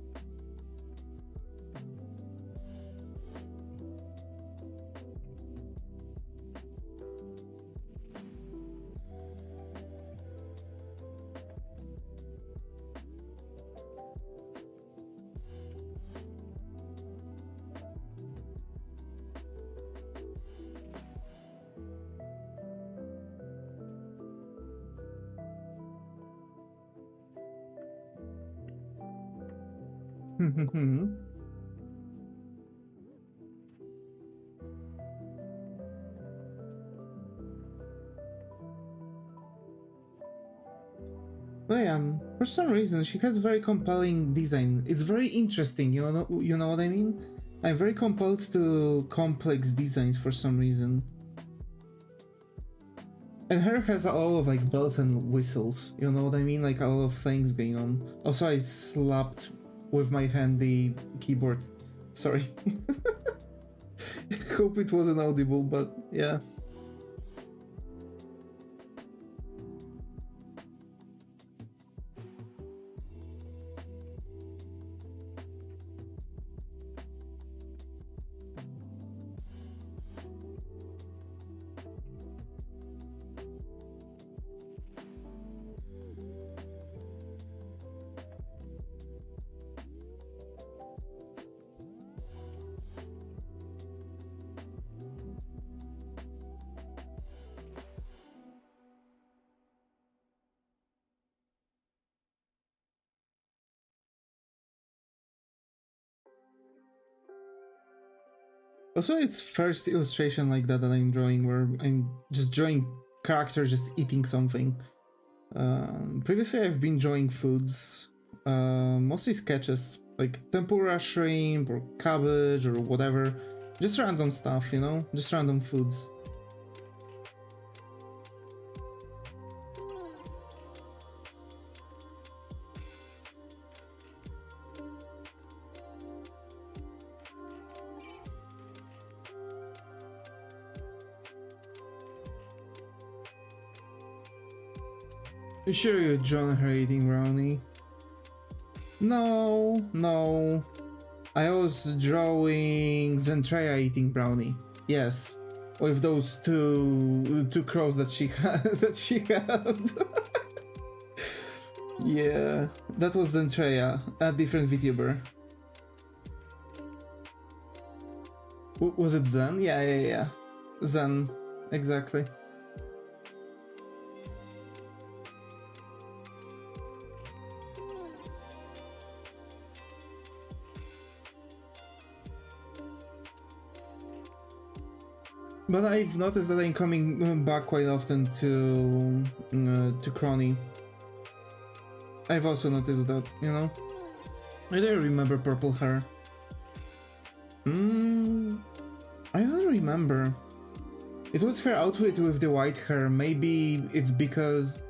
But yeah, for some reason she has very compelling design. It's very interesting, you know what I mean? I'm very compelled to complex designs for some reason. And her has a lot of like bells and whistles, you know what I mean? Like a lot of things going on. Also, I slapped with my hand the keyboard. Sorry. Hope it wasn't audible, but yeah. Also, it's first illustration like that I'm drawing, where I'm just drawing characters just eating something. Previously, I've been drawing foods, mostly sketches, like tempura shrimp or cabbage or whatever. Just random stuff, you know? Just random foods. You sure you drawn her eating brownie? No, no. I was drawing Zentreya eating brownie. Yes, with those two crows that she had. Yeah, that was Zentreya, a different VTuber. Was it Zen? Yeah. Zen, exactly. But I've noticed that I'm coming back quite often to Crony. I've also noticed that, you know? I don't remember purple hair. I don't remember. It was her outfit with the white hair. Maybe it's because...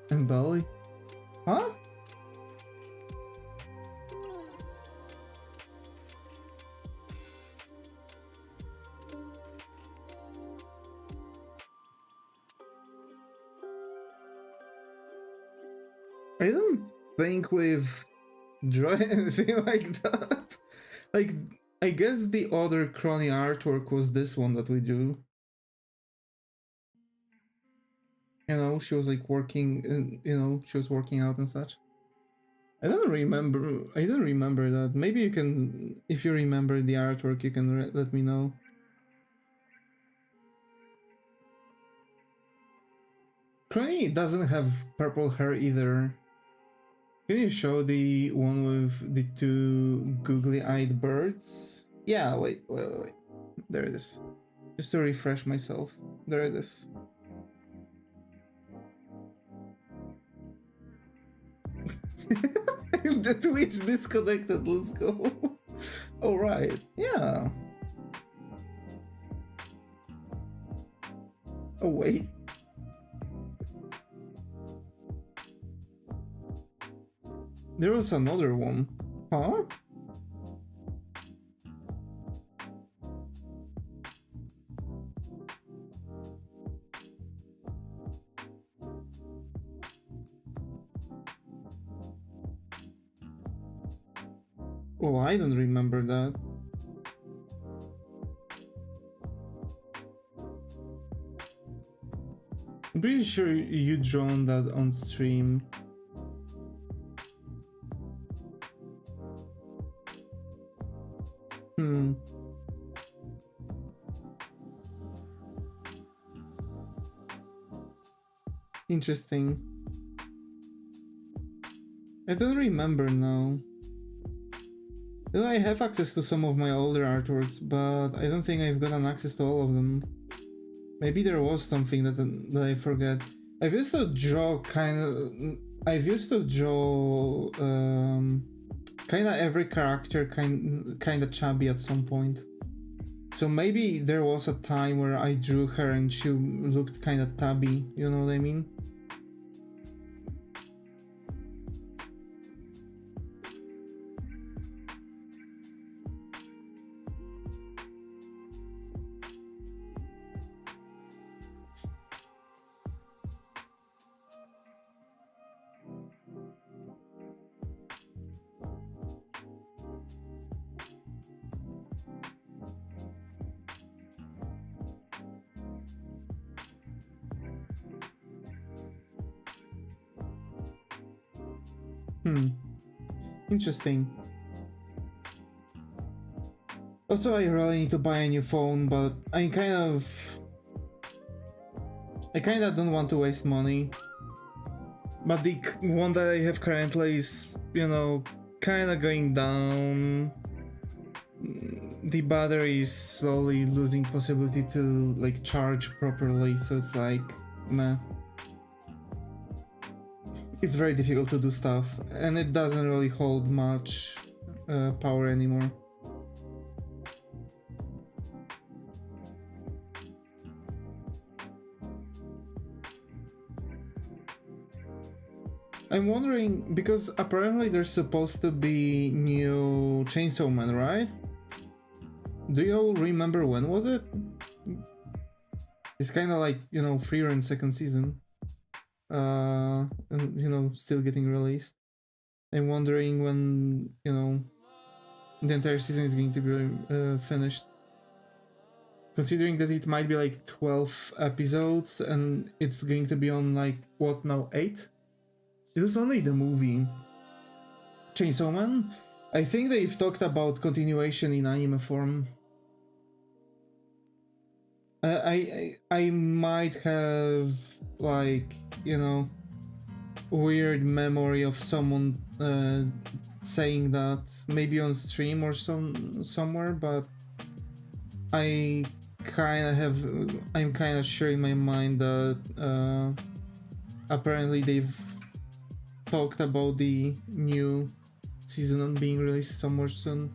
And belly? Huh? I don't think we've drawn anything like that. Like, I guess the other Crony artwork was this one that we drew. You know, she was like working, you know, she was working out and such. I don't remember that. Maybe you can, if you remember the artwork, you can let me know. Crony doesn't have purple hair either. Can you show the one with the two googly-eyed birds? Yeah, wait. There it is. Just to refresh myself. There it is. The Twitch disconnected, let's go. Alright, yeah. Oh wait. There was another one. Huh? Oh, I don't remember that. I'm pretty sure you drawn that on stream. Interesting. I don't remember now. Well, I have access to some of my older artworks, but I don't think I've gotten access to all of them. Maybe there was something that I forget. I've used to draw kind of every character kind of chubby at some point. So maybe there was a time where I drew her and she looked kind of tabby, you know what I mean? Interesting. Also, I really need to buy a new phone, but I kind of don't want to waste money. But the one that I have currently is, you know, kind of going down. The battery is slowly losing possibility to like charge properly, so it's like, meh. It's very difficult to do stuff, and it doesn't really hold much power anymore. I'm wondering, because apparently there's supposed to be new Chainsaw Man, right? Do you all remember when was it? It's kind of like, you know, Freer in second season. And, you know, still getting released. I'm wondering when, you know, the entire season is going to be finished. Considering that it might be like 12 episodes and it's going to be on like, what now, 8? It was only the movie. Chainsaw Man? I think they've talked about continuation in anime form. I might have, like, you know, weird memory of someone saying that, maybe on stream or somewhere, but I'm kind of sure in my mind that apparently they've talked about the new season being released somewhere soon.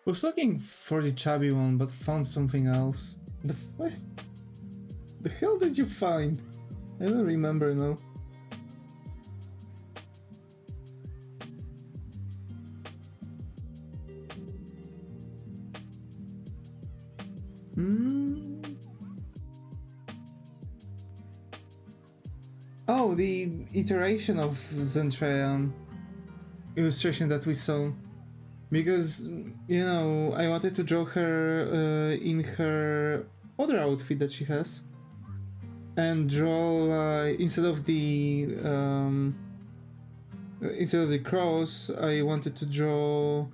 Was looking for the chubby one, but found something else. The hell did you find? I don't remember now. Oh, the iteration of Zentrean illustration that we saw. Because, you know, I wanted to draw her in her other outfit that she has, and draw instead of the cross, I wanted to draw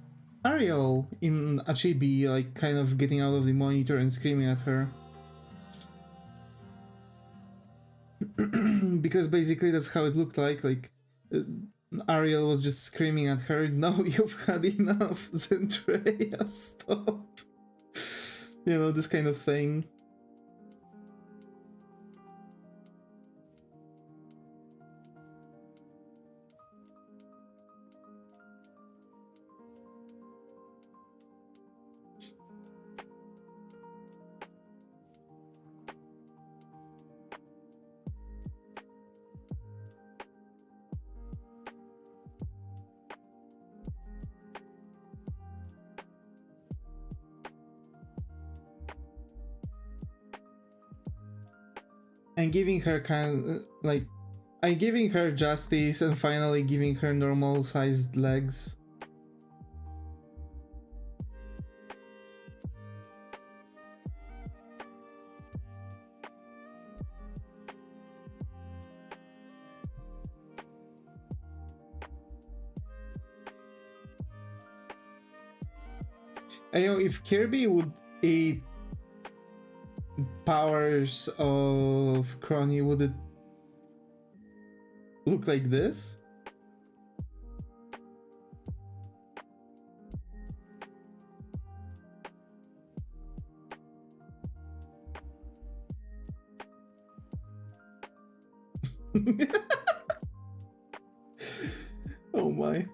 Ariel in a chibi, like kind of getting out of the monitor and screaming at her. Because basically that's how it looked like Ariel was just screaming at her, "No, you've had enough, Zendaya, stop." You know, this kind of thing. And giving her I'm giving her justice and finally giving her normal sized legs. You know, if Kirby would eat powers of Crony, would it look like this? Oh my.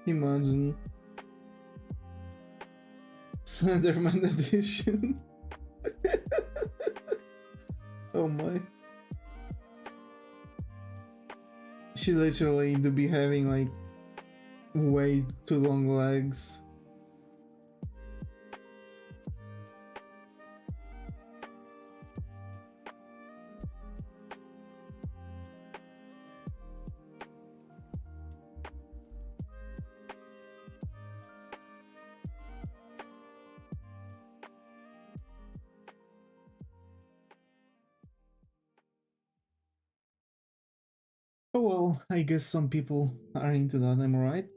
Imagine. Slenderman edition. Oh my. She literally to be having like way too long legs. Oh well, I guess some people are into that, am I right?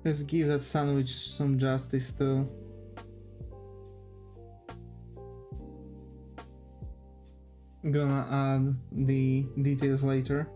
Let's give that sandwich some justice too. I'm gonna add the details later.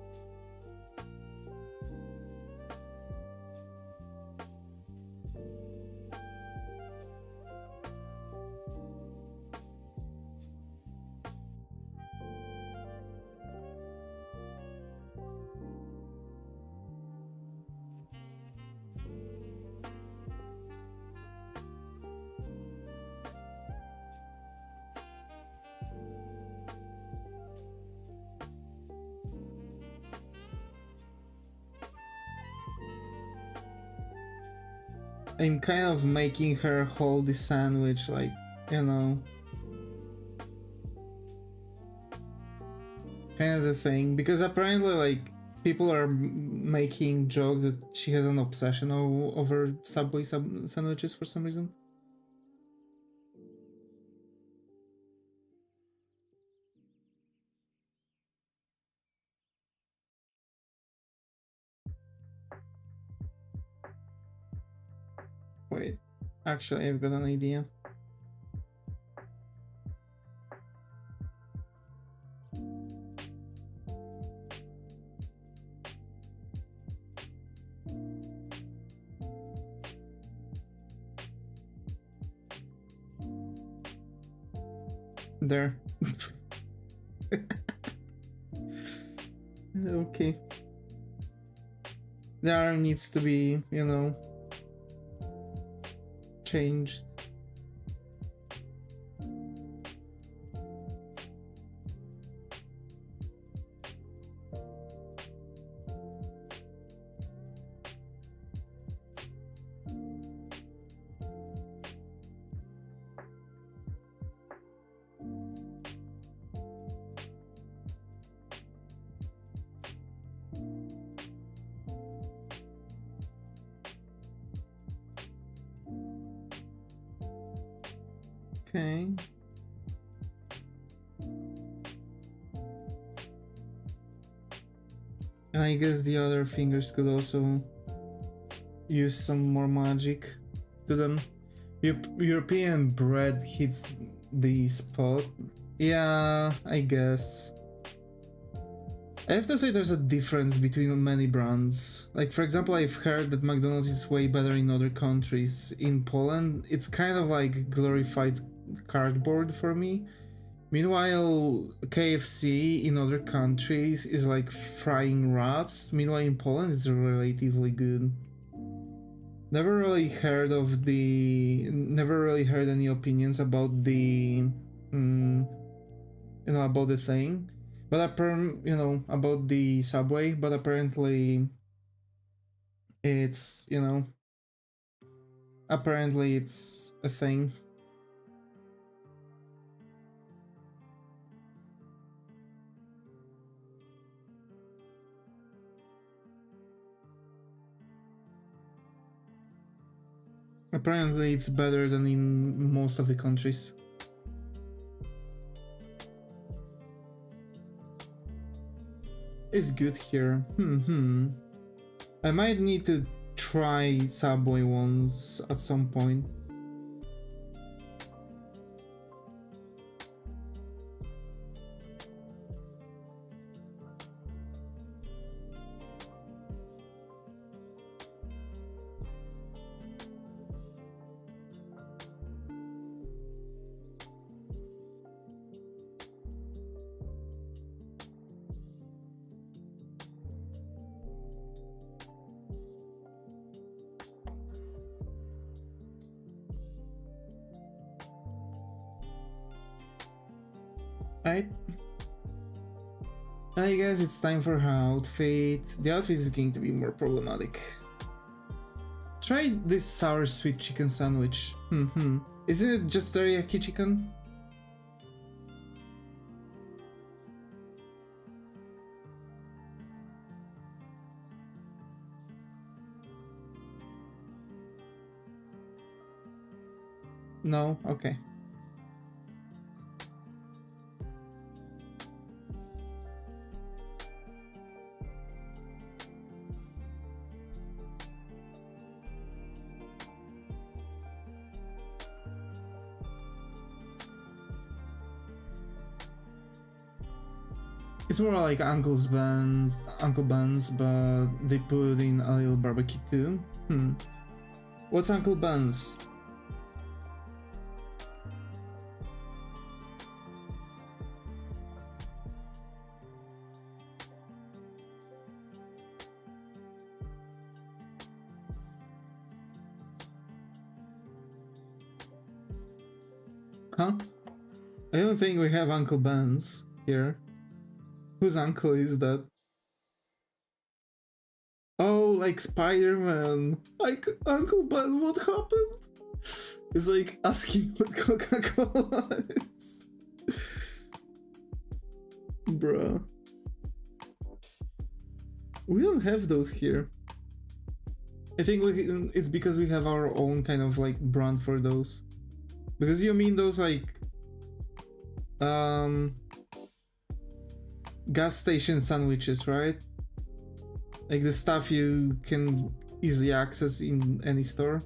I'm kind of making her hold the sandwich, like, you know, kind of the thing. Because apparently, like, people are making jokes that she has an obsession over Subway sandwiches for some reason. Wait, actually, I've got an idea. there. Okay. There needs to be, you know, changed. Okay. And I guess the other fingers could also use some more magic to them. European bread hits the spot. Yeah, I guess. I have to say there's a difference between many brands. Like, for example, I've heard that McDonald's is way better in other countries. In Poland, it's kind of like glorified cardboard for me. Meanwhile, KFC in other countries is like frying rats. Meanwhile, in Poland, it's relatively good. Never really heard any opinions about the, about the thing. But about the subway, but apparently it's, apparently it's a thing. Apparently it's better than in most of the countries. It's good here. I might need to try Subway ones at some point. I guess it's time for outfit. The outfit is going to be more problematic. Try this sour sweet chicken sandwich. Isn't it just teriyaki chicken? No? Okay. It's more like Uncle Ben's, but they put in a little barbecue too. What's Uncle Ben's? Huh? I don't think we have Uncle Ben's here. Whose uncle is that? Oh, like Spider-Man. Like, Uncle Ben, what happened? It's like asking what Coca-Cola is. Bruh. We don't have those here. I think it's because we have our own kind of like brand for those. Because you mean those like gas station sandwiches, right? Like the stuff you can easily access in any store.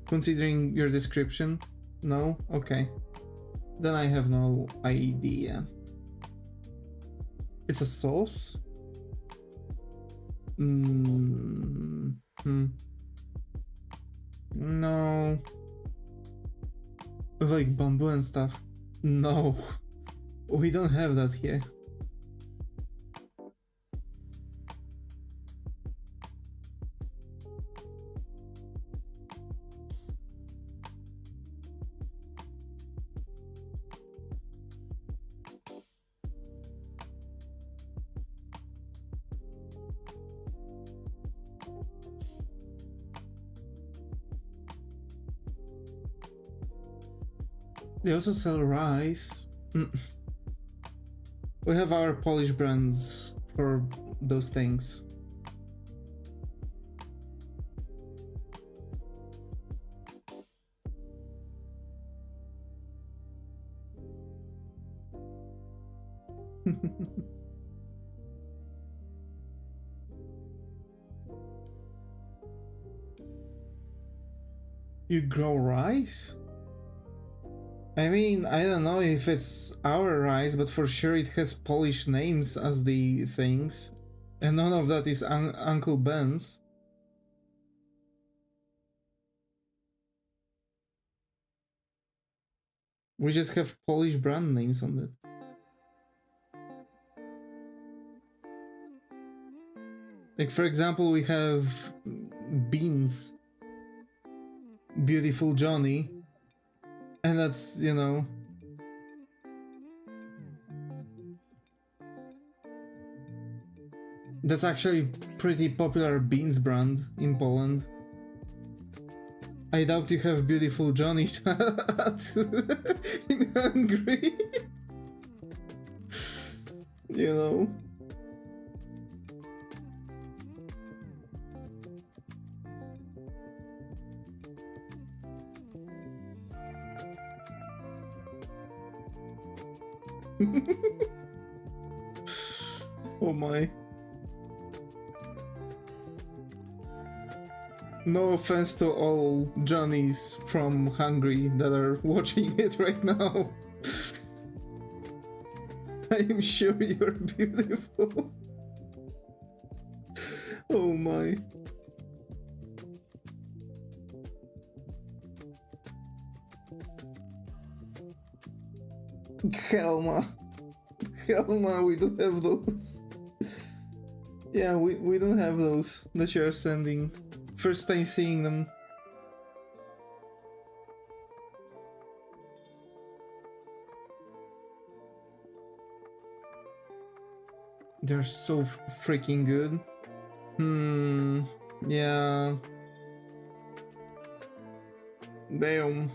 Considering your description? No? Okay. Then I have no idea. It's a sauce? No. With like bamboo and stuff. No. We don't have that here. They also sell rice. We have our Polish brands for those things. You grow rice? I mean, I don't know if it's our rice, but for sure it has Polish names as the things. And none of that is Uncle Ben's. We just have Polish brand names on it. Like, for example, we have beans. Beautiful Johnny. And that's, you know... That's actually pretty popular beans brand in Poland. I doubt you have Beautiful Johnny's in Hungary. You know? Oh my. No offense to all Johnnies from Hungary that are watching it right now. I'm sure you're beautiful. Oh my. Helma. Helma, we don't have those. Yeah, we don't have those that you're sending. First time seeing them. They're so freaking good. Yeah. Damn.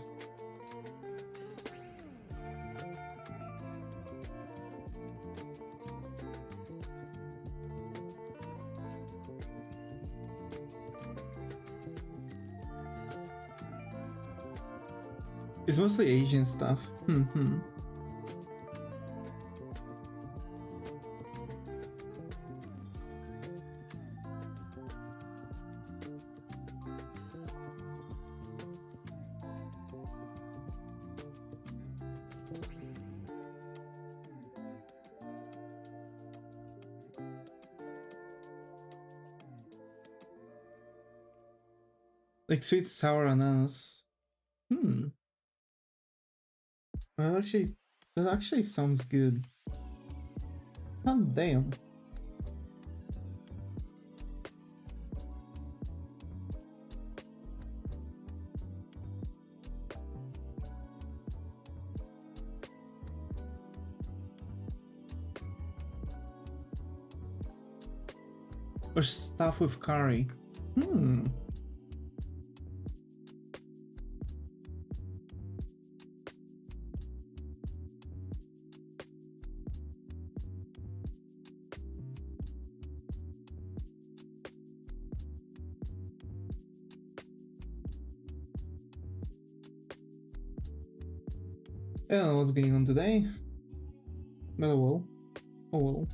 It's mostly Asian stuff. Like sweet sour ananas. Well, actually, that actually sounds good. Oh, damn. Or stuff with curry. I don't know what's going on today. But oh well. Oh well.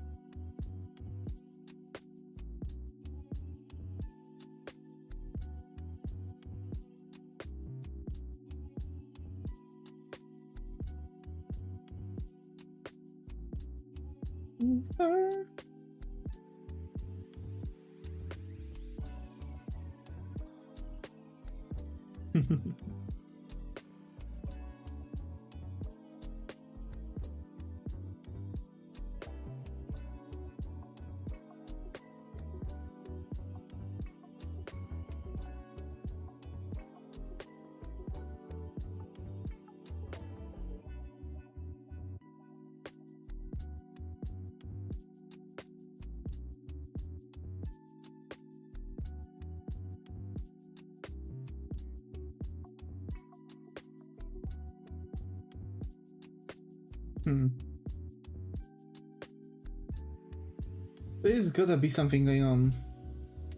There's gotta be something going on.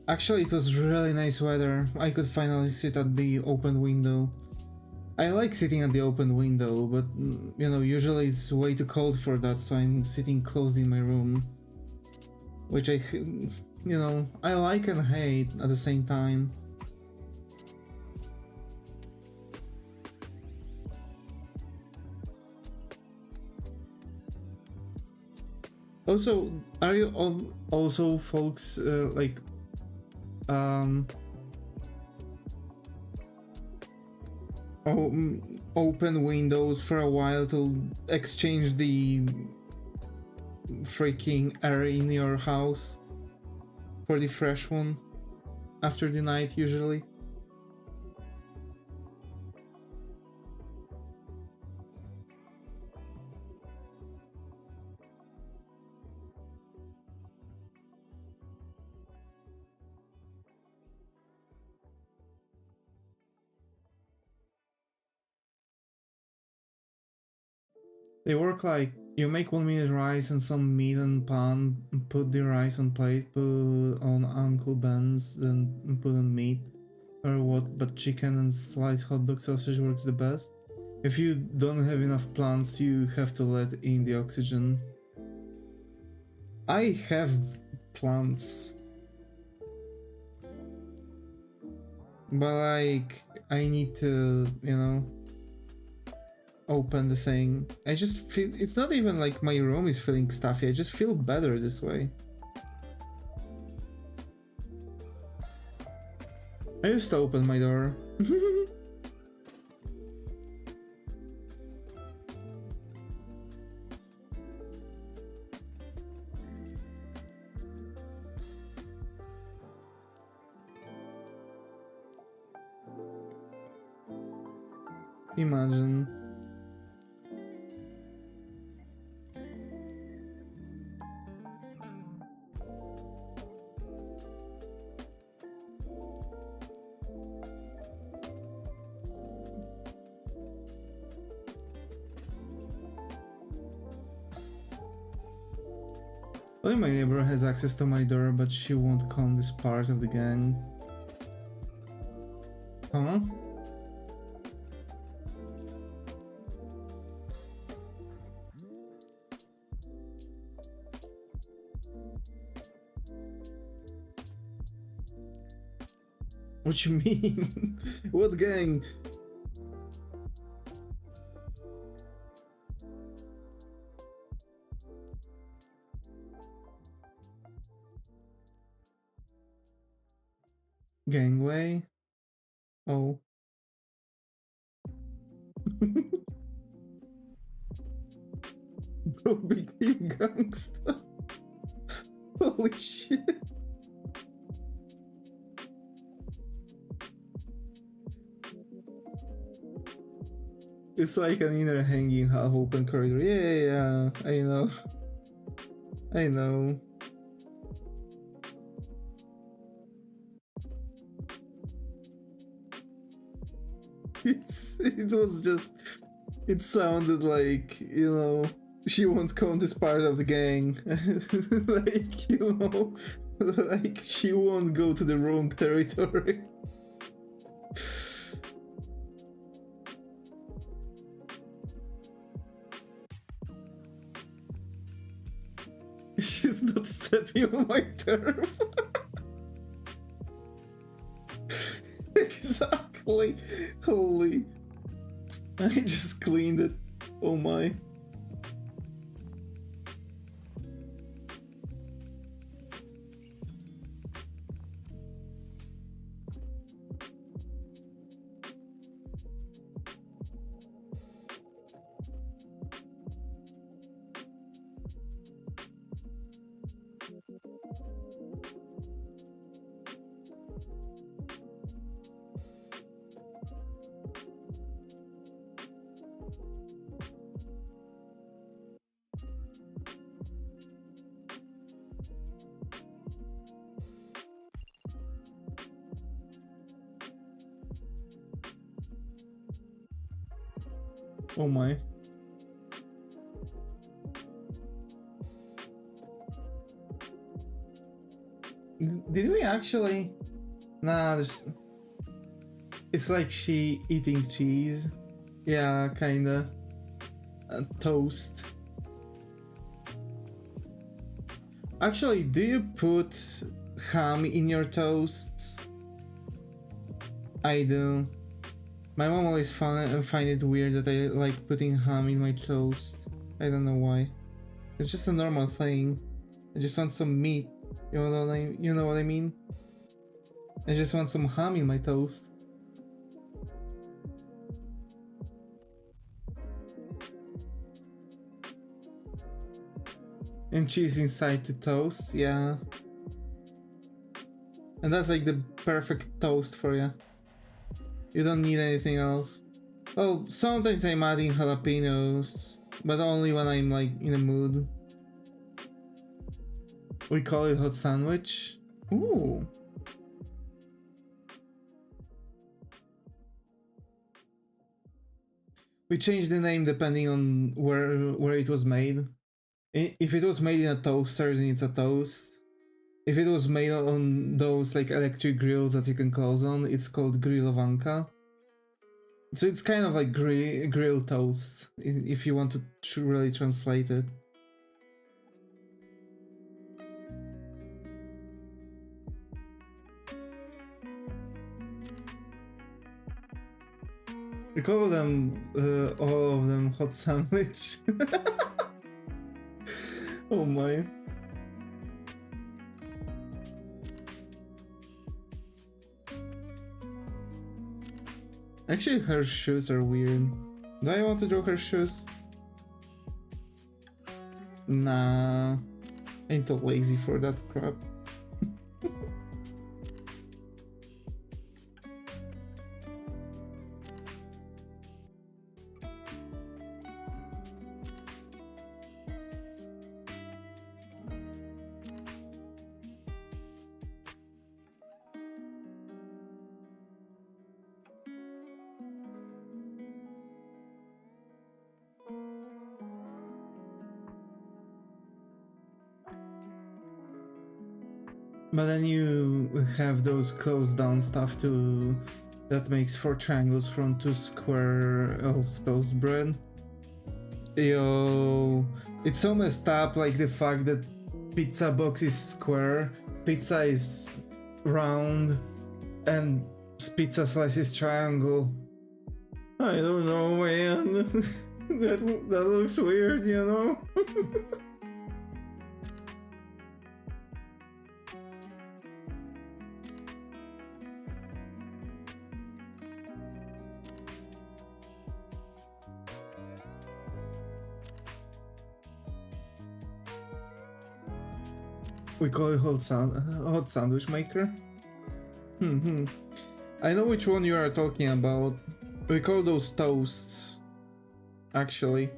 Actually, it was really nice weather. I could finally sit at the open window. I like sitting at the open window, but you know, usually it's way too cold for that, so I'm sitting closed in my room. Which you know, I like and hate at the same time. Also, are you also folks like open windows for a while to exchange the freaking air in your house for the fresh one after the night usually? They work like you make 1 minute rice and some meat and pan, put the rice on plate, put on Uncle Ben's, then put on meat. Or what, but chicken and sliced hot dog sausage works the best. If you don't have enough plants, you have to let in the oxygen. I have plants. But like, I need to, you know, open the thing. I just feel, it's not even like my room is feeling stuffy, I just feel better this way. I used to open my door. Imagine. Only my neighbor has access to my door, but she won't come this part of the gang. Huh? What you mean? What gang? Gangway? Oh. Bro became gangsta. Holy shit. It's like an inner hanging half open corridor. Yeah, I know. I know. It was just, it sounded like, you know, she won't come this part of the gang. Like, you know, like she won't go to the wrong territory. She's not stepping on my turf. Exactly. Holy. I just cleaned it. Oh my. Oh my. Did we actually? Nah, there's... It's like she eating cheese. Yeah, kinda. Toast. Actually, do you put ham in your toasts? I do. My mom always find it weird that I like putting ham in my toast. I don't know why. It's just a normal thing. I just want some meat. You know what I mean? I just want some ham in my toast. And cheese inside the toast, yeah. And that's like the perfect toast for you. You don't need anything else. Well, sometimes I'm adding jalapenos, but only when I'm like in a mood. We call it hot sandwich. Ooh. We changed the name depending on where it was made. If it was made in a toaster, then it's a toast. If it was made on those like electric grills that you can close on, it's called grillowanka. So it's kind of like grill toast, if you want to really translate it. We call them, all of them, hot sandwich. Oh my. Actually, her shoes are weird. Do I want to draw her shoes? Nah. Ain't too lazy for that crap. But then you have those closed down stuff too, that makes 4 triangles from 2 square of those bread. Yo, it's so messed up, like the fact that pizza box is square, pizza is round, and pizza slice is triangle. I don't know, man. that looks weird, you know? We call it hot sandwich maker. I know which one you are talking about. We call those toasts, actually.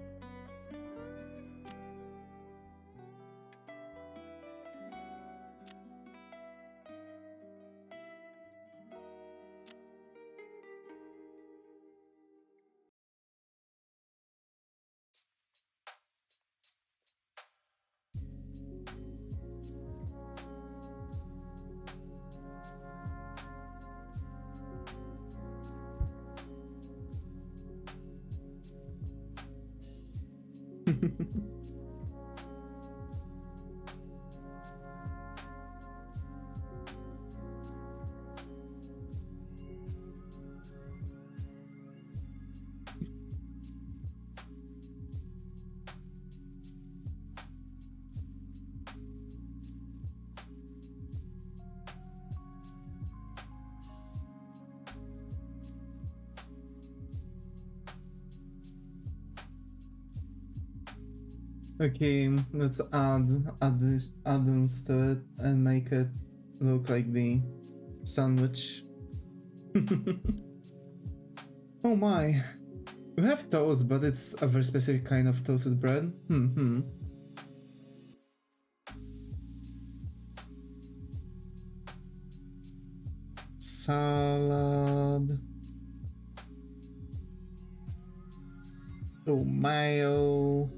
Okay, let's add this add-ons to it and make it look like the sandwich. Oh my. We have toast, but it's a very specific kind of toasted bread. Salad. Oh, mayo.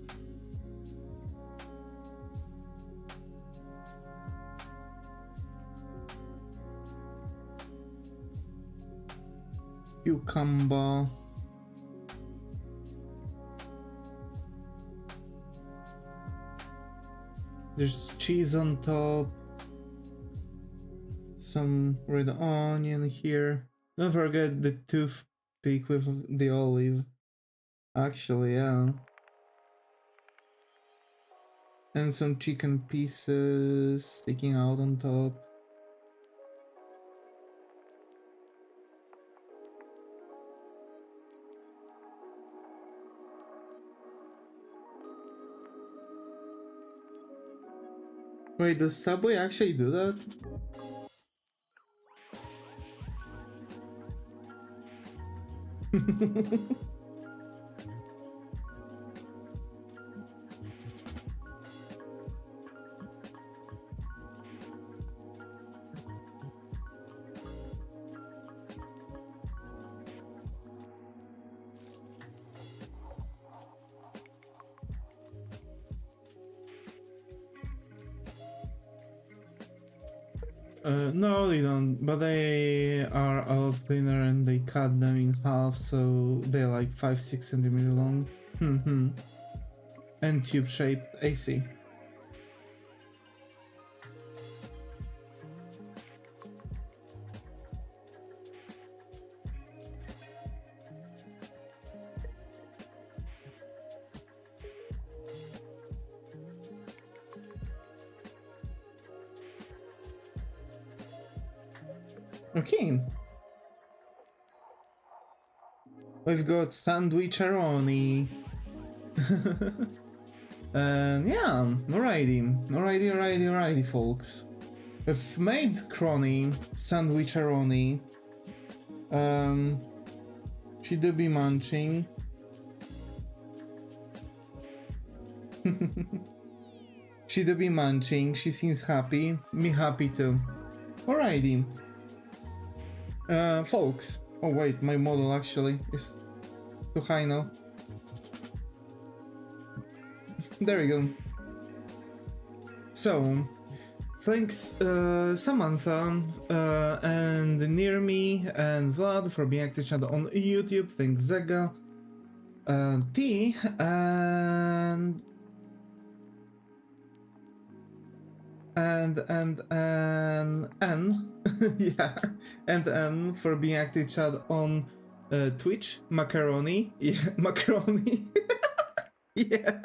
Cucumber. There's cheese on top. Some red onion here. Don't forget the toothpick with the olive. Actually, yeah. And some chicken pieces sticking out on top. Wait, does Subway actually do that? No, they don't, but they are a lot thinner and they cut them in half, so they're like 5-6 centimeters long. And tube shaped, I see. Okay. We've got sandwich-aroni. And yeah, alrighty, folks. We've made crony, sandwich-aroni. She do be munching. She do be munching, she seems happy. Me happy too. Alrighty. Folks. Oh wait, my model actually is too high now. There we go. So, thanks Samantha and Near Me and Vlad for being active channel on YouTube. Thanks Zega, T and N yeah, and N for being active chat on Twitch. Macaroni, yeah, macaroni. Yeah.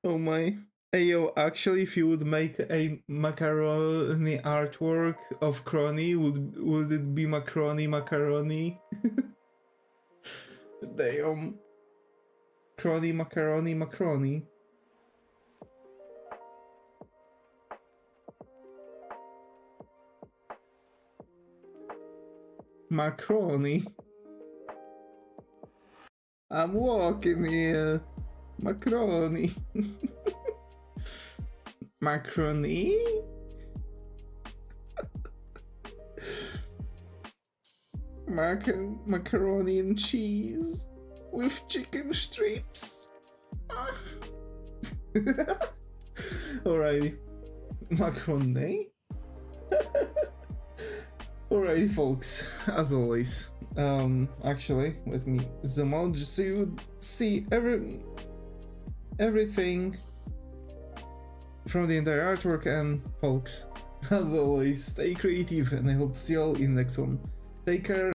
Oh my. Ayo, actually, if you would make a macaroni artwork of crony, would it be macaroni? Damn. Crony, macaroni. Macaroni. I'm walking here. Macaroni. Macaroni? Macaroni and cheese with chicken strips. Alrighty. Macaroni? Alrighty, folks, as always. Actually, let me zoom out just so you would see everything from the entire artwork. And folks, as always, stay creative, and I hope to see you all in the next one. Take care.